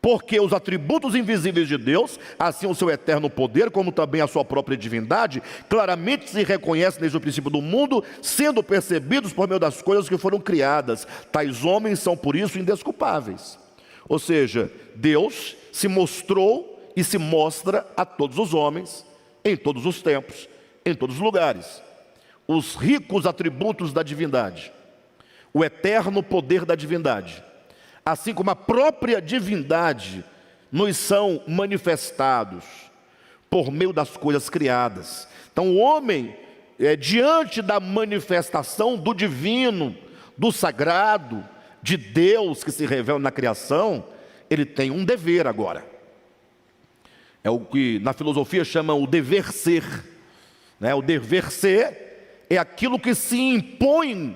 Porque os atributos invisíveis de Deus, assim o seu eterno poder, como também a sua própria divindade, claramente se reconhecem desde o princípio do mundo, sendo percebidos por meio das coisas que foram criadas. Tais homens são por isso indesculpáveis. Ou seja, Deus se mostrou e se mostra a todos os homens, em todos os tempos, em todos os lugares. Os ricos atributos da divindade, o eterno poder da divindade, assim como a própria divindade, nos são manifestados por meio das coisas criadas. Então o homem, diante da manifestação do divino, do sagrado, de Deus que se revela na criação, ele tem um dever agora. É o que na filosofia chama o dever ser. O dever ser é aquilo que se impõe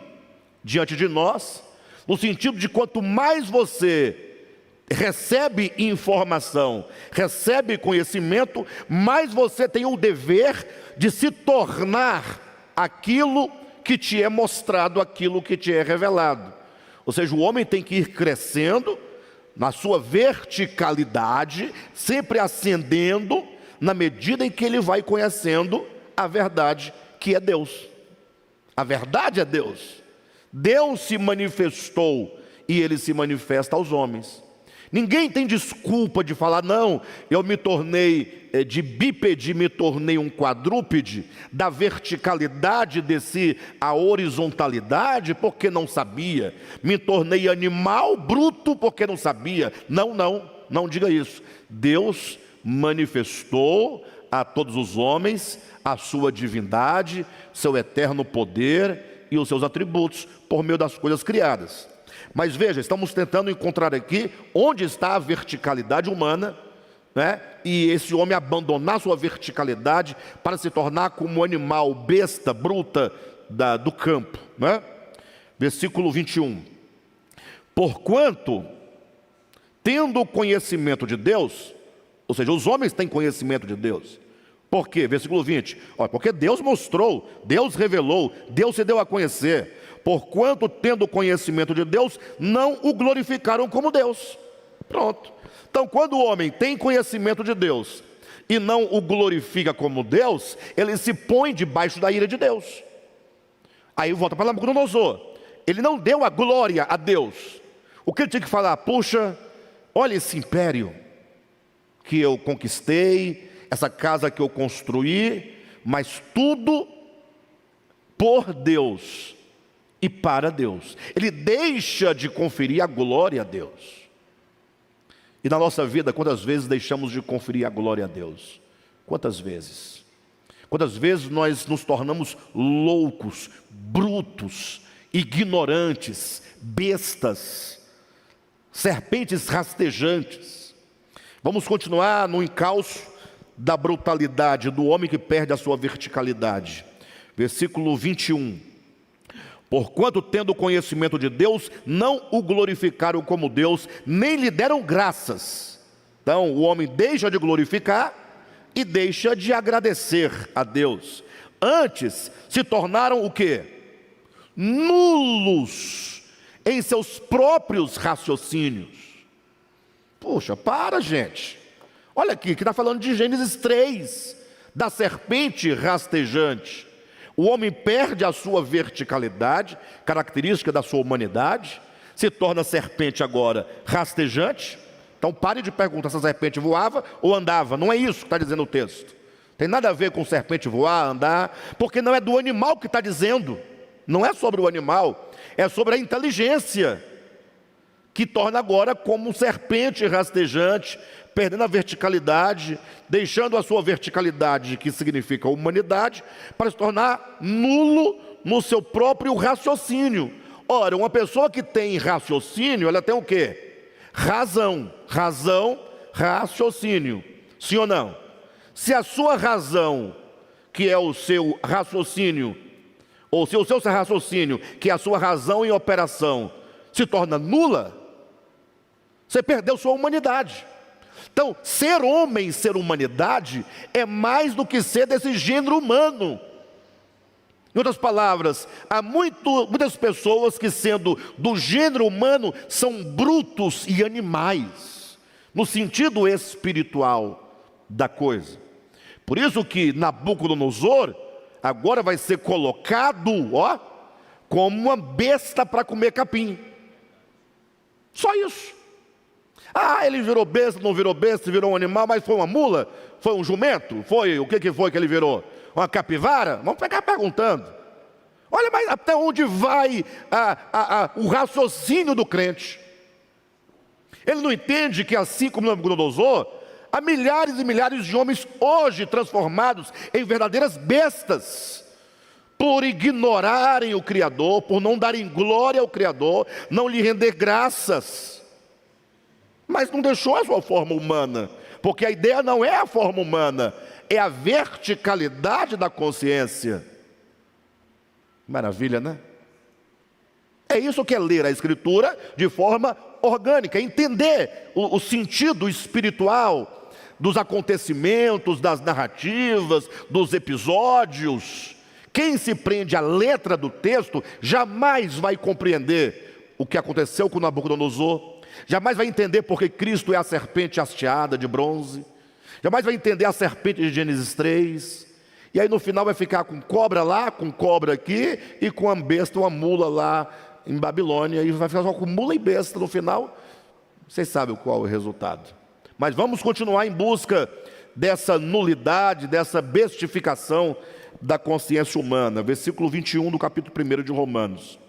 diante de nós, no sentido de quanto mais você recebe informação, recebe conhecimento, mais você tem o dever de se tornar aquilo que te é mostrado, aquilo que te é revelado. Ou seja, o homem tem que ir crescendo na sua verticalidade, sempre ascendendo na medida em que ele vai conhecendo a verdade que é Deus. A verdade é Deus. Deus se manifestou e ele se manifesta aos homens. Ninguém tem desculpa de falar, não, eu me tornei de bípede, me tornei um quadrúpede, da verticalidade desci à horizontalidade porque não sabia, me tornei animal bruto porque não sabia. Não diga isso. Deus manifestou a todos os homens a sua divindade, seu eterno poder e os seus atributos por meio das coisas criadas. Mas veja, estamos tentando encontrar aqui onde está a verticalidade humana, e esse homem abandonar sua verticalidade para se tornar como um animal, besta, bruta do campo. Versículo 21. Porquanto, tendo conhecimento de Deus, ou seja, os homens têm conhecimento de Deus. Por quê? Versículo 20. Porque Deus mostrou, Deus revelou, Deus se deu a conhecer. Porquanto, tendo conhecimento de Deus, não o glorificaram como Deus. Pronto. Então, quando o homem tem conhecimento de Deus e não o glorifica como Deus, ele se põe debaixo da ira de Deus. Aí volta para Nabucodonosor. Ele não deu a glória a Deus. O que ele tinha que falar? Puxa, olha esse império que eu conquistei, essa casa que eu construí, mas tudo por Deus e para Deus. Ele deixa de conferir a glória a Deus. E na nossa vida, quantas vezes deixamos de conferir a glória a Deus? Quantas vezes? Quantas vezes nós nos tornamos loucos, brutos, ignorantes, bestas, serpentes rastejantes. Vamos continuar no encalço da brutalidade do homem que perde a sua verticalidade. Versículo 21. Porquanto, tendo conhecimento de Deus, não o glorificaram como Deus, nem lhe deram graças. Então, o homem deixa de glorificar e deixa de agradecer a Deus. Antes, se tornaram o quê? Nulos em seus próprios raciocínios. Puxa, para, gente. Olha aqui, que está falando de Gênesis 3, da serpente rastejante. O homem perde a sua verticalidade, característica da sua humanidade, se torna serpente agora rastejante, Então pare de perguntar se a serpente voava ou andava. Não é isso que está dizendo o texto. Tem nada a ver com serpente voar, andar, porque não é do animal que está dizendo. Não é sobre o animal, é sobre a inteligência, que torna agora como um serpente rastejante, perdendo a verticalidade, deixando a sua verticalidade, que significa humanidade, para se tornar nulo no seu próprio raciocínio. Ora, uma pessoa que tem raciocínio, ela tem o quê? Razão, raciocínio, sim ou não? Se a sua razão, que é o seu raciocínio, ou se o seu raciocínio, que é a sua razão em operação, se torna nula, você perdeu sua humanidade. Então, ser homem, ser humanidade, é mais do que ser desse gênero humano. Em outras palavras, há muitas pessoas que, sendo do gênero humano, são brutos e animais, no sentido espiritual da coisa. Por isso que Nabucodonosor agora vai ser colocado, como uma besta para comer capim. Só isso. Ele virou besta, não virou besta, virou um animal, mas foi uma mula? Foi um jumento? O que foi que ele virou? Uma capivara? Vamos ficar perguntando. Olha, mas até onde vai o raciocínio do crente? Ele não entende que, assim como Nabucodonosor, há milhares e milhares de homens hoje transformados em verdadeiras bestas, por ignorarem o Criador, por não darem glória ao Criador, não lhe render graças. Mas não deixou a sua forma humana, porque a ideia não é a forma humana, é a verticalidade da consciência. Maravilha, né? É isso que é ler a Escritura de forma orgânica, entender o sentido espiritual dos acontecimentos, das narrativas, dos episódios. Quem se prende à letra do texto jamais vai compreender o que aconteceu com Nabucodonosor, jamais vai entender porque Cristo é a serpente hasteada de bronze, jamais vai entender a serpente de Gênesis 3, e aí no final vai ficar com cobra lá, com cobra aqui, e com uma besta, uma mula lá em Babilônia, e vai ficar só com mula e besta no final. Vocês sabem qual é o resultado. Mas vamos continuar em busca dessa nulidade, dessa bestificação da consciência humana. Versículo 21 do capítulo 1 de Romanos.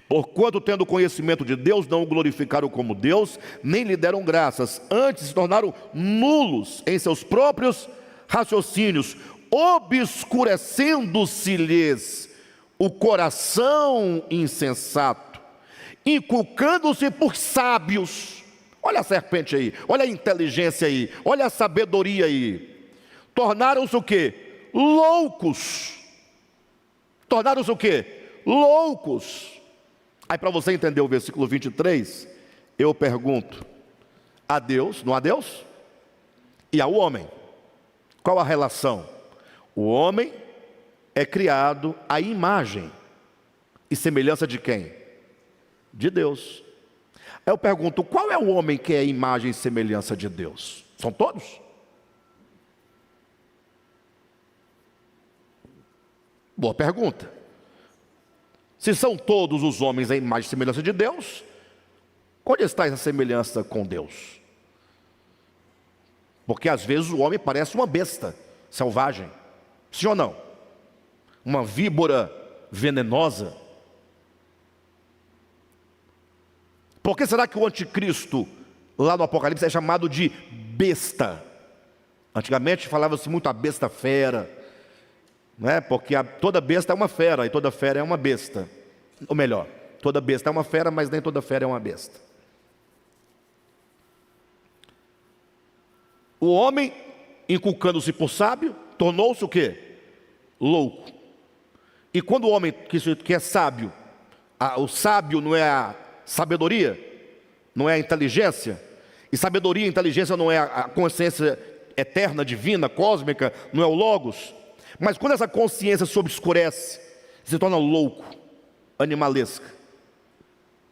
Porquanto, tendo conhecimento de Deus, não o glorificaram como Deus, nem lhe deram graças, antes se tornaram nulos em seus próprios raciocínios, obscurecendo-se-lhes o coração insensato, inculcando-se por sábios. Olha a serpente aí, olha a inteligência aí, olha a sabedoria aí. Tornaram-se o quê? Loucos. Tornaram-se o quê? Loucos. Aí, para você entender o versículo 23, eu pergunto: a Deus, não há Deus? E ao homem, qual a relação? O homem é criado à imagem e semelhança de quem? De Deus. Aí eu pergunto: qual é o homem que é a imagem e semelhança de Deus? São todos? Boa pergunta. Se são todos os homens a imagem e semelhança de Deus, onde está essa semelhança com Deus? Porque às vezes o homem parece uma besta selvagem, sim ou não? Uma víbora venenosa. Por que será que o anticristo, lá no Apocalipse, é chamado de besta? Antigamente falava-se muito a besta fera, não é? Porque toda besta é uma fera, e toda fera é uma besta. Ou melhor, toda besta é uma fera, mas nem toda fera é uma besta. O homem, inculcando-se por sábio, tornou-se o quê? Louco. E quando o homem que é sábio, o sábio não é a sabedoria, não é a inteligência, e sabedoria e inteligência não é a consciência eterna, divina, cósmica, não é o logos. Mas quando essa consciência se obscurece, se torna louco, animalesca,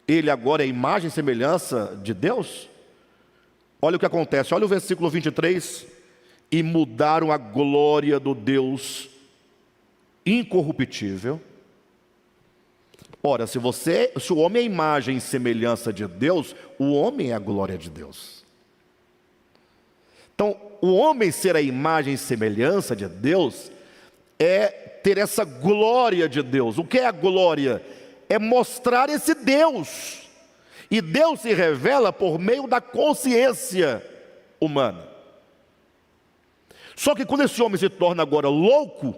ele agora é imagem e semelhança de Deus? Olha o que acontece, olha o versículo 23. E mudaram a glória do Deus incorruptível Ora, se o homem é a imagem e semelhança de Deus, o homem é a glória de Deus. Então, o homem ser a imagem e semelhança de Deus é ter essa glória de Deus. O que é a glória? É mostrar esse Deus. E Deus se revela por meio da consciência humana. Só que quando esse homem se torna agora louco,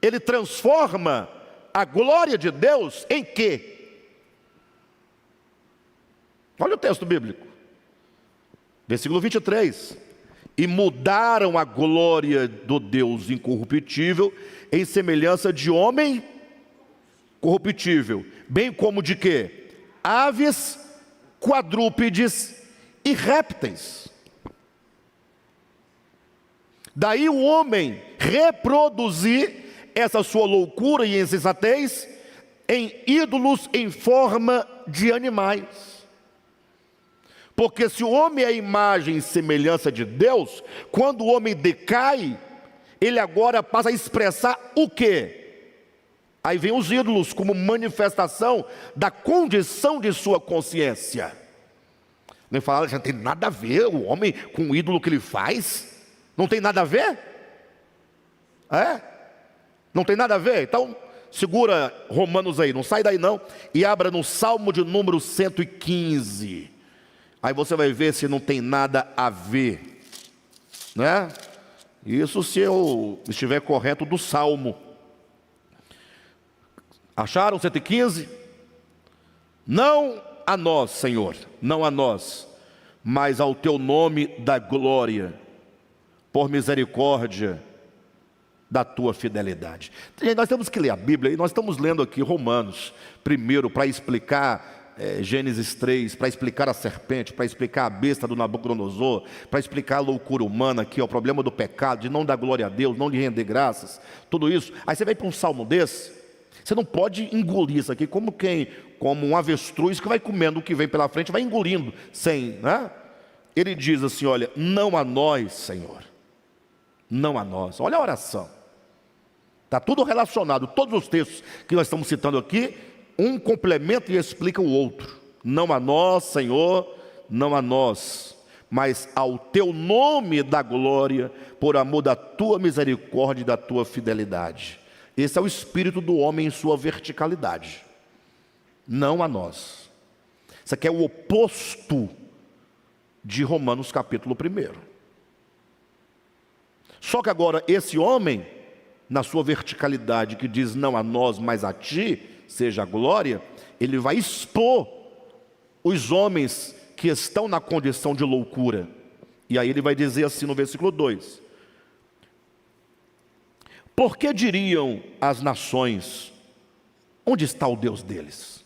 ele transforma a glória de Deus em quê? Olha o texto bíblico. Versículo 23. E mudaram a glória do Deus incorruptível em semelhança de homem corruptível, bem como de quê? Aves, quadrúpedes e répteis. Daí o homem reproduzir essa sua loucura e insensatez em ídolos em forma de animais. Porque se o homem é a imagem e semelhança de Deus, quando o homem decai, ele agora passa a expressar o quê? Aí vem os ídolos como manifestação da condição de sua consciência. Nem falar, já não tem nada a ver o homem com o ídolo que ele faz? Não tem nada a ver? É? Não tem nada a ver? Então, segura Romanos aí, não sai daí não, e abra no Salmo de número 115. Aí você vai ver se não tem nada a ver, né? Isso se eu estiver correto do Salmo. Acharam 115? Não a nós, Senhor, não a nós, mas ao teu nome da glória, por misericórdia da tua fidelidade. Nós temos que ler a Bíblia, e nós estamos lendo aqui Romanos, primeiro para explicar Gênesis 3, para explicar a serpente, para explicar a besta do Nabucodonosor, para explicar a loucura humana aqui, o problema do pecado, de não dar glória a Deus, não lhe render graças, tudo isso. Aí você vai para um salmo desse, você não pode engolir isso aqui como um avestruz que vai comendo o que vem pela frente, vai engolindo, sem, né? Ele diz assim, olha, não a nós, Senhor, não a nós. Olha a oração, está tudo relacionado, todos os textos que nós estamos citando aqui, um complementa e explica o outro. Não a nós, Senhor, não a nós, mas ao teu nome da glória, por amor da tua misericórdia e da tua fidelidade. Esse é o espírito do homem em sua verticalidade. Não a nós. Isso aqui é o oposto de Romanos capítulo 1. Só que agora esse homem, na sua verticalidade, que diz não a nós, mas a ti seja a glória, ele vai expor os homens que estão na condição de loucura. E aí ele vai dizer assim no versículo 2: por que diriam as nações, onde está o Deus deles?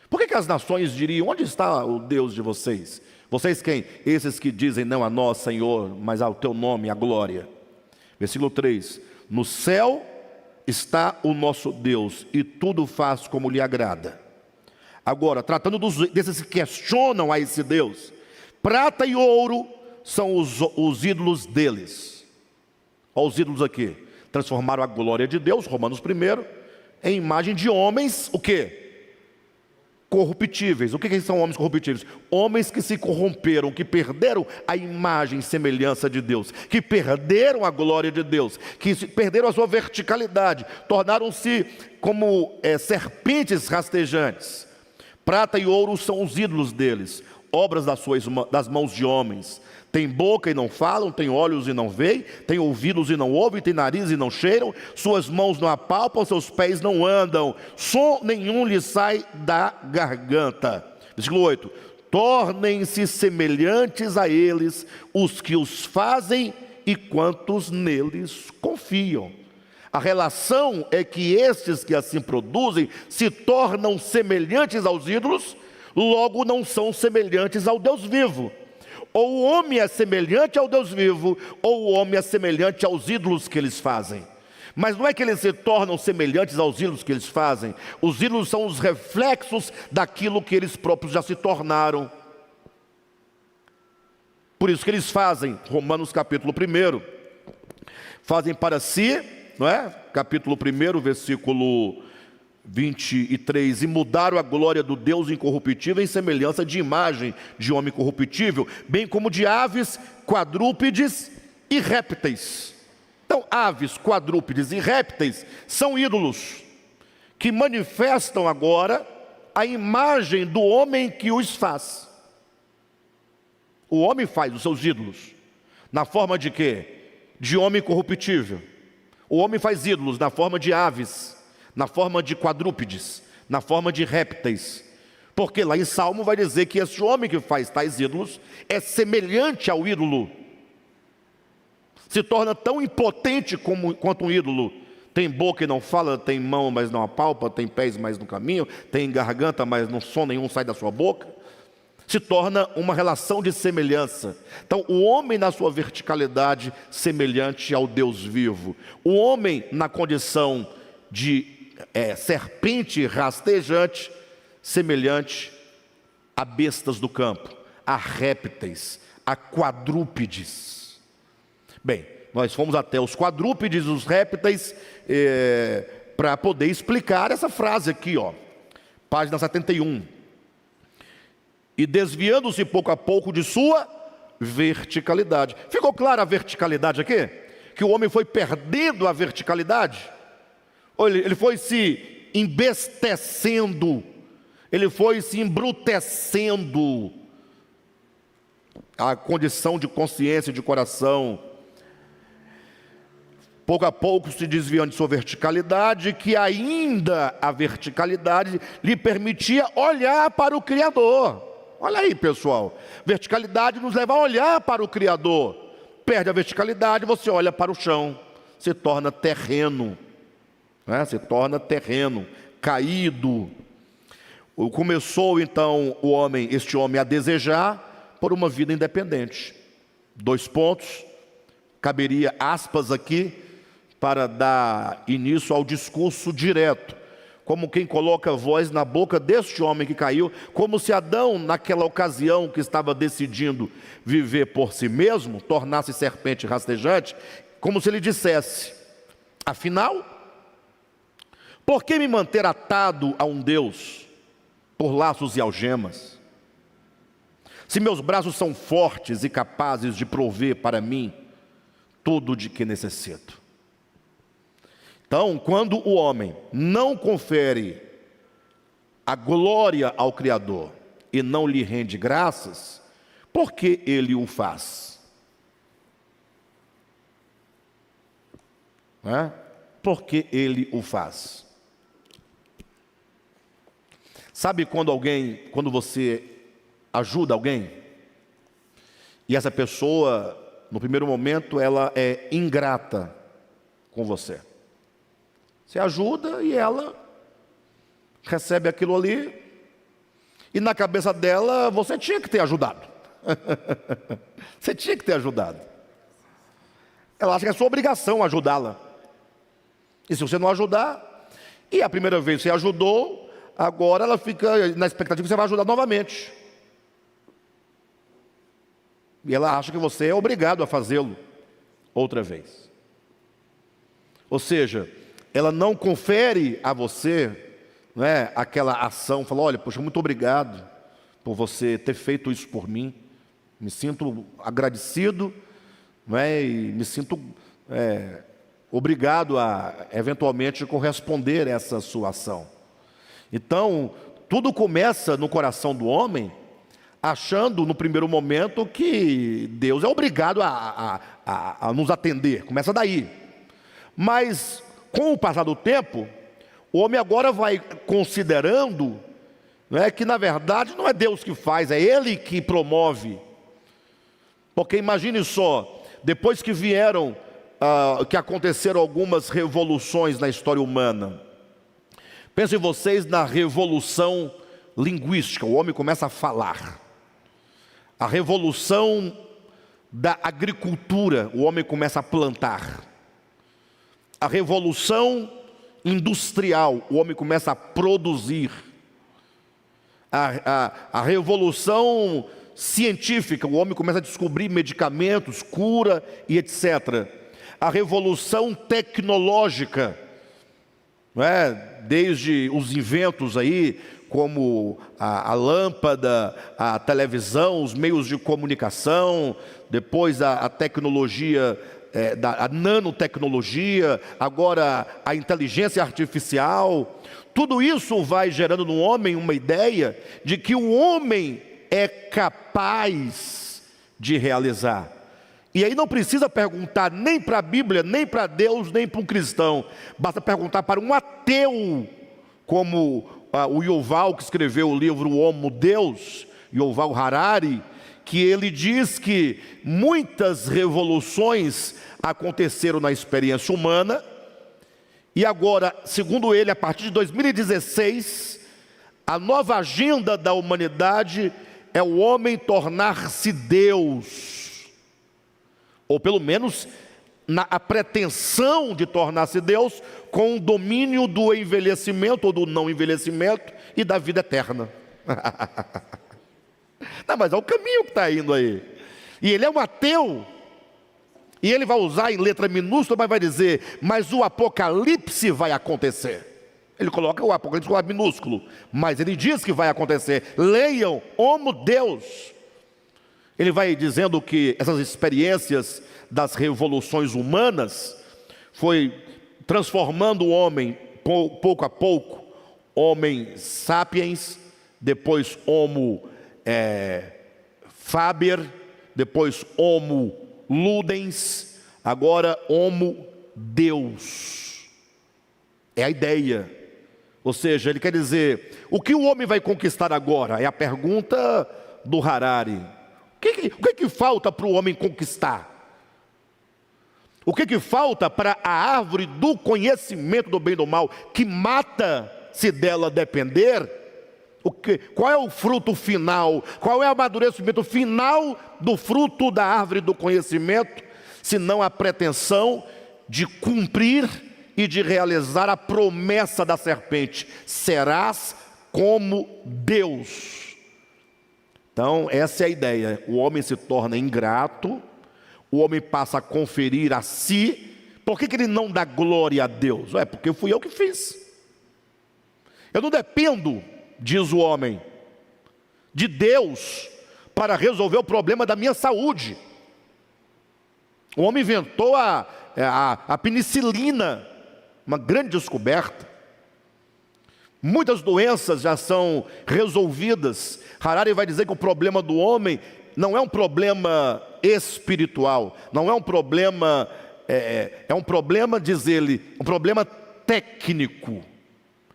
Por que as nações diriam, onde está o Deus de vocês? Vocês quem? Esses que dizem não a nós, Senhor, mas ao teu nome, a glória. Versículo 3: no céu está o nosso Deus, e tudo faz como lhe agrada. Agora, tratando desses que questionam a esse Deus, prata e ouro são os ídolos deles. Olha os ídolos aqui. Transformaram a glória de Deus, Romanos 1, em imagem de homens, o quê? Corruptíveis. O que são homens corruptíveis? Homens que se corromperam, que perderam a imagem e semelhança de Deus, que perderam a glória de Deus, que perderam a sua verticalidade, tornaram-se como serpentes rastejantes. Prata e ouro são os ídolos deles, obras das mãos de homens. Tem boca e não falam, tem olhos e não veem, tem ouvidos e não ouvem, tem nariz e não cheiram, suas mãos não apalpam, seus pés não andam, som nenhum lhe sai da garganta. Versículo 8: tornem-se semelhantes a eles os que os fazem e quantos neles confiam. A relação é que estes que assim produzem se tornam semelhantes aos ídolos, logo não são semelhantes ao Deus vivo. Ou o homem é semelhante ao Deus vivo, ou o homem é semelhante aos ídolos que eles fazem. Mas não é que eles se tornam semelhantes aos ídolos que eles fazem. Os ídolos são os reflexos daquilo que eles próprios já se tornaram. Por isso que eles fazem, Romanos capítulo 1, fazem para si, não é? Capítulo 1, versículo 23, e mudaram a glória do Deus incorruptível em semelhança de imagem de homem corruptível, bem como de aves, quadrúpedes e répteis. Então, aves, quadrúpedes e répteis são ídolos que manifestam agora a imagem do homem que os faz. O homem faz os seus ídolos na forma de quê? De homem corruptível. O homem faz ídolos na forma de aves, na forma de quadrúpedes, na forma de répteis. Porque lá em Salmo vai dizer que esse homem que faz tais ídolos é semelhante ao ídolo. Se torna tão impotente quanto um ídolo. Tem boca e não fala, tem mão, mas não apalpa, tem pés, mas não caminham, tem garganta, mas não som nenhum sai da sua boca. Se torna uma relação de semelhança. Então, o homem na sua verticalidade, semelhante ao Deus vivo. O homem na condição de serpente rastejante, semelhante a bestas do campo, a répteis, a quadrúpedes. Bem, nós fomos até os quadrúpedes, os répteis, para poder explicar essa frase aqui, ó, página 71. E desviando-se pouco a pouco de sua verticalidade. Ficou clara a verticalidade aqui? Que o homem foi perdendo a verticalidade? Ele foi se embestecendo, ele foi se embrutecendo, a condição de consciência e de coração, pouco a pouco se desviando de sua verticalidade, que ainda a verticalidade lhe permitia olhar para o Criador. Olha aí, pessoal, verticalidade nos leva a olhar para o Criador. Perde a verticalidade, você olha para o chão, se torna terreno. Se torna terreno, caído. Começou então este homem a desejar por uma vida independente. 2 pontos, caberia aspas aqui para dar início ao discurso direto, como quem coloca a voz na boca deste homem que caiu, como se Adão, naquela ocasião que estava decidindo viver por si mesmo, tornar-se serpente rastejante, como se ele dissesse: afinal, por que me manter atado a um Deus por laços e algemas? Se meus braços são fortes e capazes de prover para mim tudo de que necessito. Então, quando o homem não confere a glória ao Criador e não lhe rende graças, por que ele o faz? Por que ele o faz? Sabe quando você ajuda alguém, e essa pessoa, no primeiro momento, ela é ingrata com você. Você ajuda e ela recebe aquilo ali, e na cabeça dela, você tinha que ter ajudado. Você tinha que ter ajudado. Ela acha que é sua obrigação ajudá-la. E se você não ajudar, e a primeira vez você ajudou, agora ela fica na expectativa que você vai ajudar novamente. E ela acha que você é obrigado a fazê-lo outra vez. Ou seja, ela não confere a você, aquela ação, fala: olha, poxa, muito obrigado por você ter feito isso por mim. Me sinto agradecido, e me sinto obrigado a eventualmente corresponder a essa sua ação. Então, tudo começa no coração do homem, achando no primeiro momento que Deus é obrigado a nos atender. Começa daí. Mas, com o passar do tempo, o homem agora vai considerando que na verdade não é Deus que faz, é Ele que promove. Porque imagine só, depois que que aconteceram algumas revoluções na história humana, pensem vocês na revolução linguística, o homem começa a falar. A revolução da agricultura, o homem começa a plantar. A revolução industrial, o homem começa a produzir. A revolução científica, o homem começa a descobrir medicamentos, cura e etc. A revolução tecnológica, não é? Desde os inventos aí, como a lâmpada, a televisão, os meios de comunicação, depois a tecnologia, a nanotecnologia, agora a inteligência artificial. Tudo isso vai gerando no homem uma ideia de que o homem é capaz de realizar. E aí não precisa perguntar nem para a Bíblia, nem para Deus, nem para um cristão. Basta perguntar para um ateu, como o Yuval, que escreveu o livro Homo Deus, Yuval Harari, que ele diz que muitas revoluções aconteceram na experiência humana, e agora, segundo ele, a partir de 2016, a nova agenda da humanidade é o homem tornar-se Deus. Ou pelo menos a pretensão de tornar-se Deus, com o domínio do envelhecimento ou do não envelhecimento e da vida eterna. Não, mas é o caminho que está indo aí. E ele é um ateu, e ele vai usar em letra minúscula, mas vai dizer, mas o apocalipse vai acontecer. Ele coloca o apocalipse com minúsculo, mas ele diz que vai acontecer. Leiam, Homo Deus. Ele vai dizendo que essas experiências das revoluções humanas foi transformando o homem, pouco a pouco, homem sapiens, depois homo faber, depois homo ludens, agora homo Deus. É a ideia. Ou seja, ele quer dizer, o que o homem vai conquistar agora? É a pergunta do Harari. O que falta para o homem conquistar? O que falta para a árvore do conhecimento do bem e do mal, que mata se dela depender? Qual é o fruto final? Qual é o amadurecimento final do fruto da árvore do conhecimento? Senão a pretensão de cumprir e de realizar a promessa da serpente: serás como Deus. Então, essa é a ideia. O homem se torna ingrato, o homem passa a conferir a si. Por que ele não dá glória a Deus? É porque fui eu que fiz. Eu não dependo, diz o homem, de Deus para resolver o problema da minha saúde. O homem inventou a penicilina, uma grande descoberta. Muitas doenças já são resolvidas. Harari vai dizer que o problema do homem não é um problema espiritual, não é um problema, é um problema, diz ele, um problema técnico,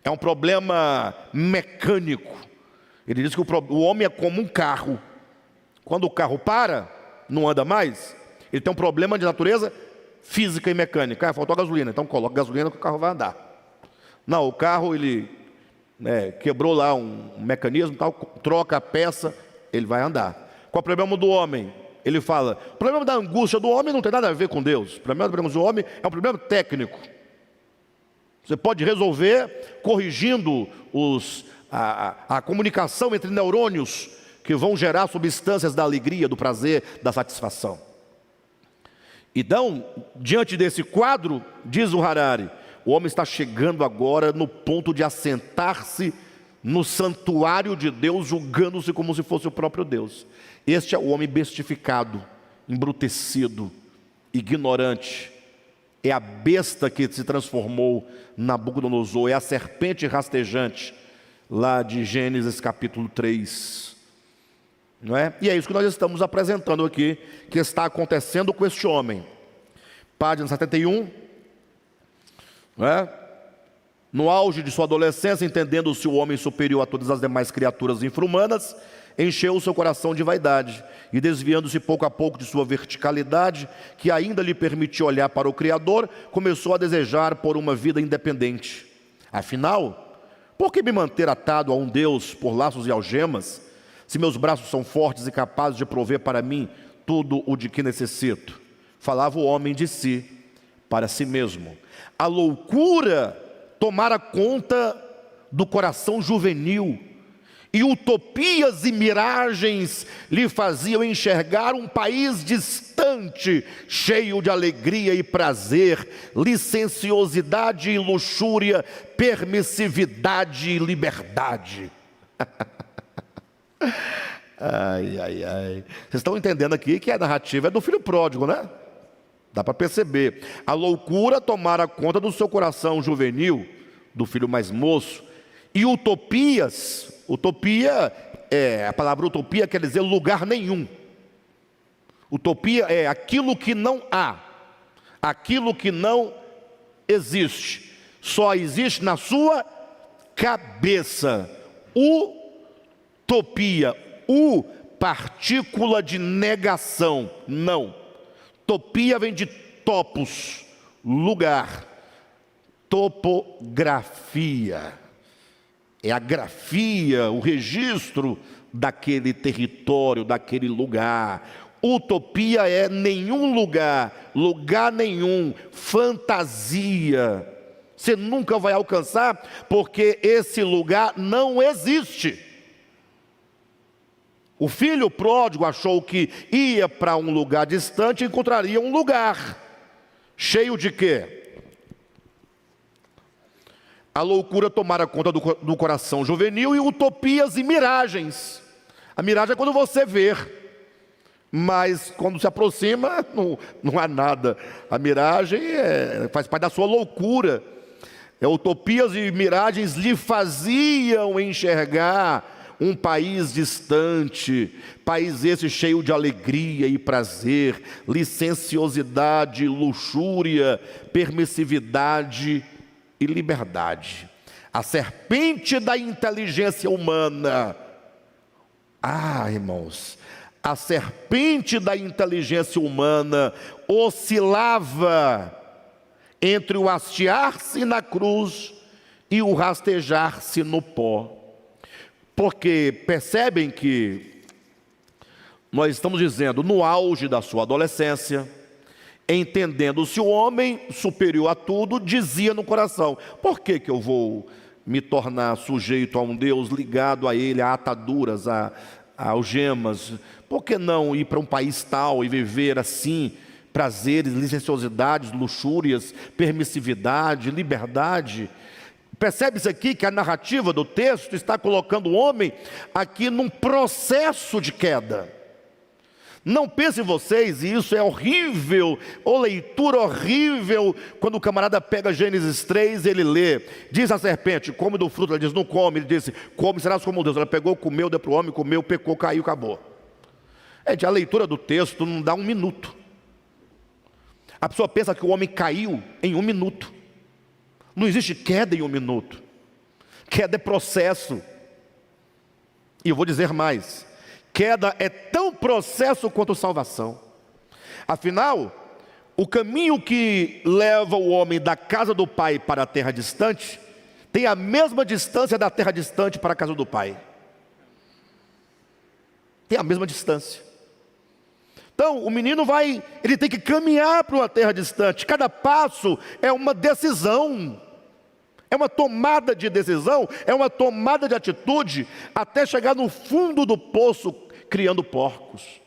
é um problema mecânico. Ele diz que o homem é como um carro. Quando o carro para, não anda mais, ele tem um problema de natureza física e mecânica. Faltou gasolina, então coloca gasolina que o carro vai andar. Não, o carro ele quebrou lá um mecanismo, tal, troca a peça, ele vai andar. Qual é o problema do homem? Ele fala, o problema da angústia do homem não tem nada a ver com Deus. O problema do homem é um problema técnico. Você pode resolver corrigindo a comunicação entre neurônios que vão gerar substâncias da alegria, do prazer, da satisfação. Então, diante desse quadro, diz o Harari, o homem está chegando agora no ponto de assentar-se no santuário de Deus, julgando-se como se fosse o próprio Deus. Este é o homem bestificado, embrutecido, ignorante. É a besta que se transformou Nabucodonosor, é a serpente rastejante, lá de Gênesis capítulo 3. Não é? E é isso que nós estamos apresentando aqui, que está acontecendo com este homem. Página 71. Não é? No auge de sua adolescência, entendendo-se o homem superior a todas as demais criaturas infra-humanas, encheu o seu coração de vaidade, e desviando-se pouco a pouco de sua verticalidade, que ainda lhe permitia olhar para o Criador, começou a desejar por uma vida independente. Afinal, por que me manter atado a um Deus por laços e algemas, se meus braços são fortes e capazes de prover para mim tudo o de que necessito? Falava o homem de si, para si mesmo. A loucura tomara conta do coração juvenil, e utopias e miragens lhe faziam enxergar um país distante, cheio de alegria e prazer, licenciosidade e luxúria, permissividade e liberdade. Ai, ai, ai. Vocês estão entendendo aqui que a narrativa é do filho pródigo, né? Dá para perceber. A loucura tomara conta do seu coração juvenil, do filho mais moço. E utopias, a palavra utopia quer dizer lugar nenhum. Utopia é aquilo que não há, aquilo que não existe, só existe na sua cabeça. Utopia, partícula de negação, não. Topia vem de topos, lugar. Topografia é a grafia, o registro daquele território, daquele lugar. Utopia é nenhum lugar, lugar nenhum, fantasia. Você nunca vai alcançar, porque esse lugar não existe. O filho pródigo achou que ia para um lugar distante e encontraria um lugar cheio de quê? A loucura tomara conta do coração juvenil e utopias e miragens. A miragem é quando você vê, mas quando se aproxima não há nada. A miragem faz parte da sua loucura. Utopias e miragens lhe faziam enxergar um país distante, país esse cheio de alegria e prazer, licenciosidade, luxúria, permissividade e liberdade. A serpente da inteligência humana. Irmãos, a serpente da inteligência humana oscilava entre o hastear-se na cruz e o rastejar-se no pó. Porque percebem que nós estamos dizendo, no auge da sua adolescência, entendendo-se o homem superior a tudo, dizia no coração: por que eu vou me tornar sujeito a um Deus, ligado a Ele, a ataduras, a algemas? Por que não ir para um país tal e viver assim, prazeres, licenciosidades, luxúrias, permissividade, liberdade? Percebe-se aqui que a narrativa do texto está colocando o homem aqui num processo de queda. Não pensem vocês, e isso é horrível, ou leitura horrível, quando o camarada pega Gênesis 3, ele lê, diz a serpente, come do fruto, ela diz, não come, ele disse, come, serás como Deus. Ela pegou, comeu, deu para o homem, comeu, pecou, caiu, acabou. A leitura do texto não dá um minuto. A pessoa pensa que o homem caiu em um minuto. Não existe queda em um minuto. Queda é processo. E eu vou dizer mais: queda é tão processo quanto salvação. Afinal, o caminho que leva o homem da casa do pai para a terra distante tem a mesma distância da terra distante para a casa do pai. Tem a mesma distância. Então, o menino ele tem que caminhar para uma terra distante. Cada passo é uma decisão. É uma tomada de decisão, é uma tomada de atitude, até chegar no fundo do poço, criando porcos.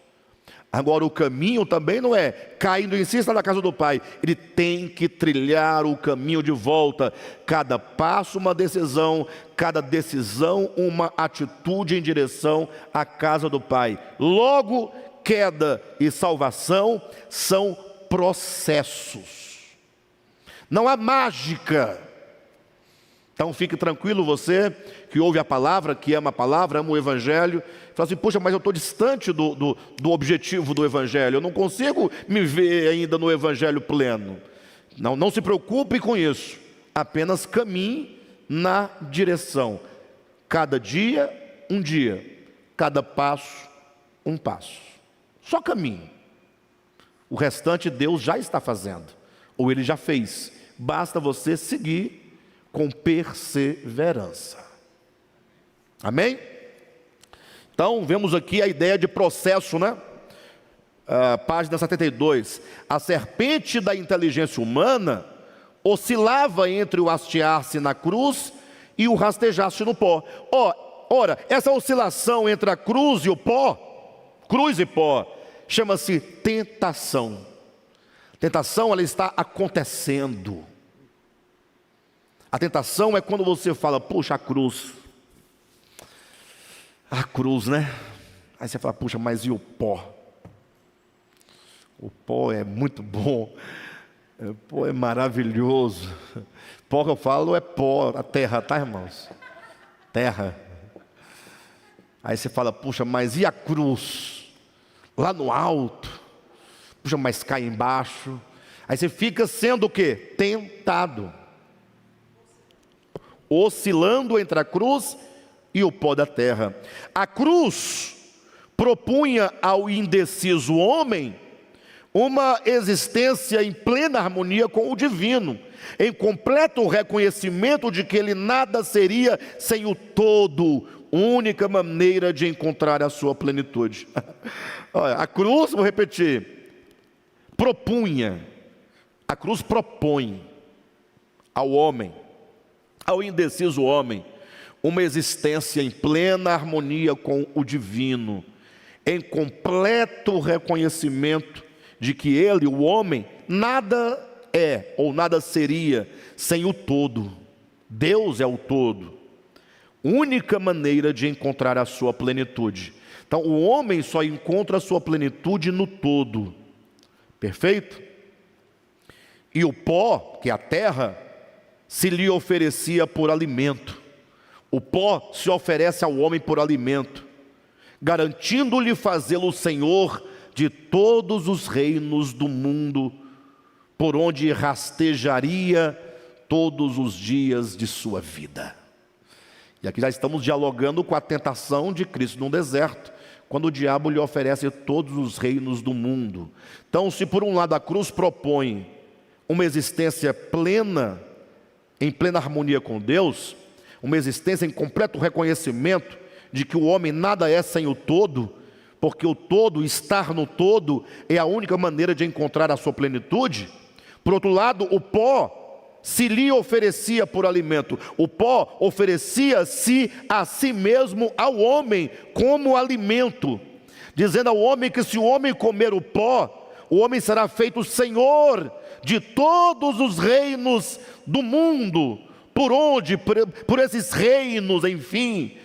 Agora, o caminho também não é caindo em si, está na casa do pai. Ele tem que trilhar o caminho de volta. Cada passo uma decisão, cada decisão uma atitude em direção à casa do pai. Logo, queda e salvação são processos. Não há mágica. Então fique tranquilo, você que ouve a palavra, que ama a palavra, ama o Evangelho, fala assim: poxa, mas eu estou distante do objetivo do Evangelho, eu não consigo me ver ainda no Evangelho pleno. Não se preocupe com isso, apenas caminhe na direção. Cada dia, um dia, cada passo, um passo. Só caminhe. O restante Deus já está fazendo, ou Ele já fez. Basta você seguir com perseverança. Amém? Então, vemos aqui a ideia de processo, né? Página 72. A serpente da inteligência humana oscilava entre o hastear-se na cruz e o rastejar-se no pó. Ora, essa oscilação entre a cruz e o pó, cruz e pó, chama-se tentação. Tentação, ela está acontecendo. A tentação é quando você fala, puxa, a cruz, né? Aí você fala, puxa, mas e o pó? O pó é muito bom, o pó é maravilhoso. Pó que eu falo é pó, a terra, tá, irmãos? Terra. Aí você fala, puxa, mas e a cruz? Lá no alto, puxa, mas cai embaixo. Aí você fica sendo o quê? Tentado, oscilando entre a cruz e o pó da terra. A cruz propunha ao indeciso homem uma existência em plena harmonia com o divino, em completo reconhecimento de que ele nada seria sem o todo, única maneira de encontrar a sua plenitude. Olha, a cruz, vou repetir, propunha, a cruz propõe ao homem, ao indeciso homem, uma existência em plena harmonia com o divino, em completo reconhecimento de que ele, o homem, nada é ou nada seria sem o todo. Deus é o todo, única maneira de encontrar a sua plenitude. Então o homem só encontra a sua plenitude no todo, perfeito? E o pó, que é a terra, se lhe oferecia por alimento. O pó se oferece ao homem por alimento, garantindo-lhe fazê-lo senhor de todos os reinos do mundo, por onde rastejaria todos os dias de sua vida. E aqui já estamos dialogando com a tentação de Cristo no deserto, quando o diabo lhe oferece todos os reinos do mundo. Então, se por um lado a cruz propõe uma existência plena, em plena harmonia com Deus, uma existência em completo reconhecimento de que o homem nada é sem o todo, porque o todo, estar no todo, é a única maneira de encontrar a sua plenitude. Por outro lado, o pó se lhe oferecia por alimento. O pó oferecia-se a si mesmo ao homem como alimento, dizendo ao homem que se o homem comer o pó, o homem será feito senhor de todos os reinos do mundo, por onde, por esses reinos, enfim,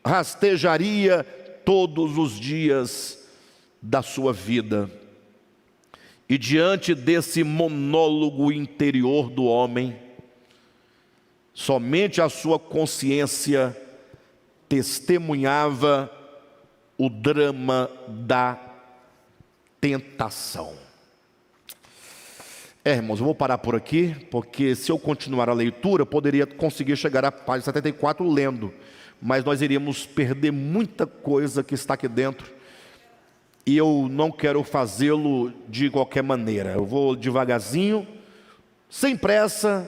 rastejaria todos os dias da sua vida. E diante desse monólogo interior do homem, somente a sua consciência testemunhava o drama da tentação. Irmãos, eu vou parar por aqui, porque se eu continuar a leitura, eu poderia conseguir chegar à página 74 lendo, mas nós iríamos perder muita coisa que está aqui dentro, e eu não quero fazê-lo de qualquer maneira. Eu vou devagarzinho, sem pressa,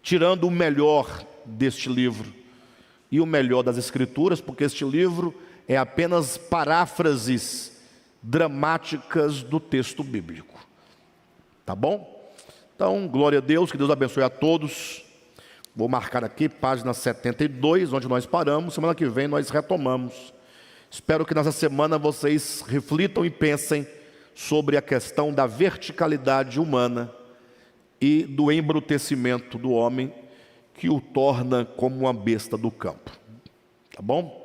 tirando o melhor deste livro, e o melhor das Escrituras, porque este livro é apenas paráfrases dramáticas do texto bíblico. Tá bom? Então, glória a Deus, que Deus abençoe a todos. Vou marcar aqui, página 72, onde nós paramos. Semana que vem nós retomamos. Espero que nessa semana vocês reflitam e pensem sobre a questão da verticalidade humana e do embrutecimento do homem, que o torna como uma besta do campo. Tá bom?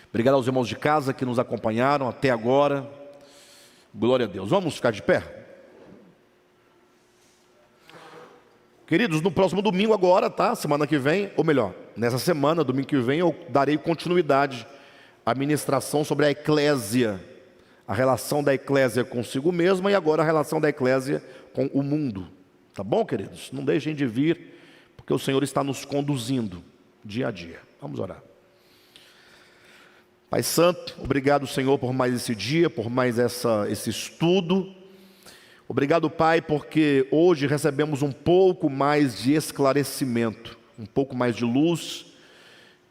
Obrigado aos irmãos de casa que nos acompanharam até agora. Glória a Deus. Vamos ficar de pé? Queridos, no próximo domingo agora, tá? Semana que vem, ou melhor, nessa semana, domingo que vem, eu darei continuidade à ministração sobre a eclésia, a relação da eclésia consigo mesma e agora a relação da eclésia com o mundo. Tá bom, queridos? Não deixem de vir, porque o Senhor está nos conduzindo dia a dia. Vamos orar. Pai Santo, obrigado, Senhor, por mais esse dia, por mais esse estudo. Obrigado, Pai, porque hoje recebemos um pouco mais de esclarecimento, um pouco mais de luz,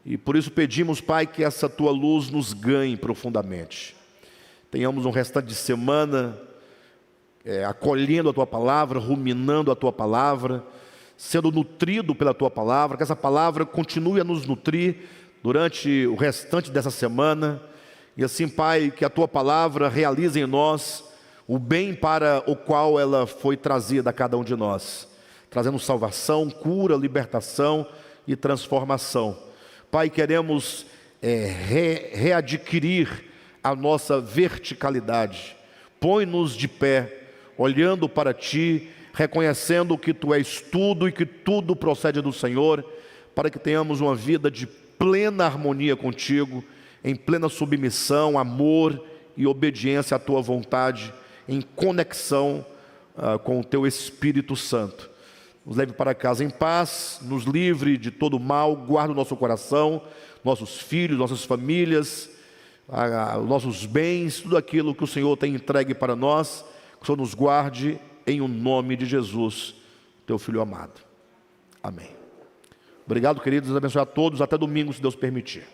e por isso pedimos, Pai, que essa Tua luz nos ganhe profundamente. Tenhamos um restante de semana acolhendo a Tua palavra, ruminando a Tua palavra, sendo nutrido pela Tua palavra, que essa palavra continue a nos nutrir durante o restante dessa semana. E assim, Pai, que a Tua palavra realize em nós o bem para o qual ela foi trazida a cada um de nós, trazendo salvação, cura, libertação e transformação. Pai, queremos readquirir a nossa verticalidade. Põe-nos de pé, olhando para Ti, reconhecendo que Tu és tudo e que tudo procede do Senhor, para que tenhamos uma vida de plena harmonia contigo, em plena submissão, amor e obediência à Tua vontade, em conexão com o Teu Espírito Santo. Nos leve para casa em paz, nos livre de todo mal, guarda o nosso coração, nossos filhos, nossas famílias, os nossos bens, tudo aquilo que o Senhor tem entregue para nós, que o Senhor nos guarde em o nome de Jesus, Teu Filho amado. Amém. Obrigado, queridos, abençoe a todos, até domingo, se Deus permitir.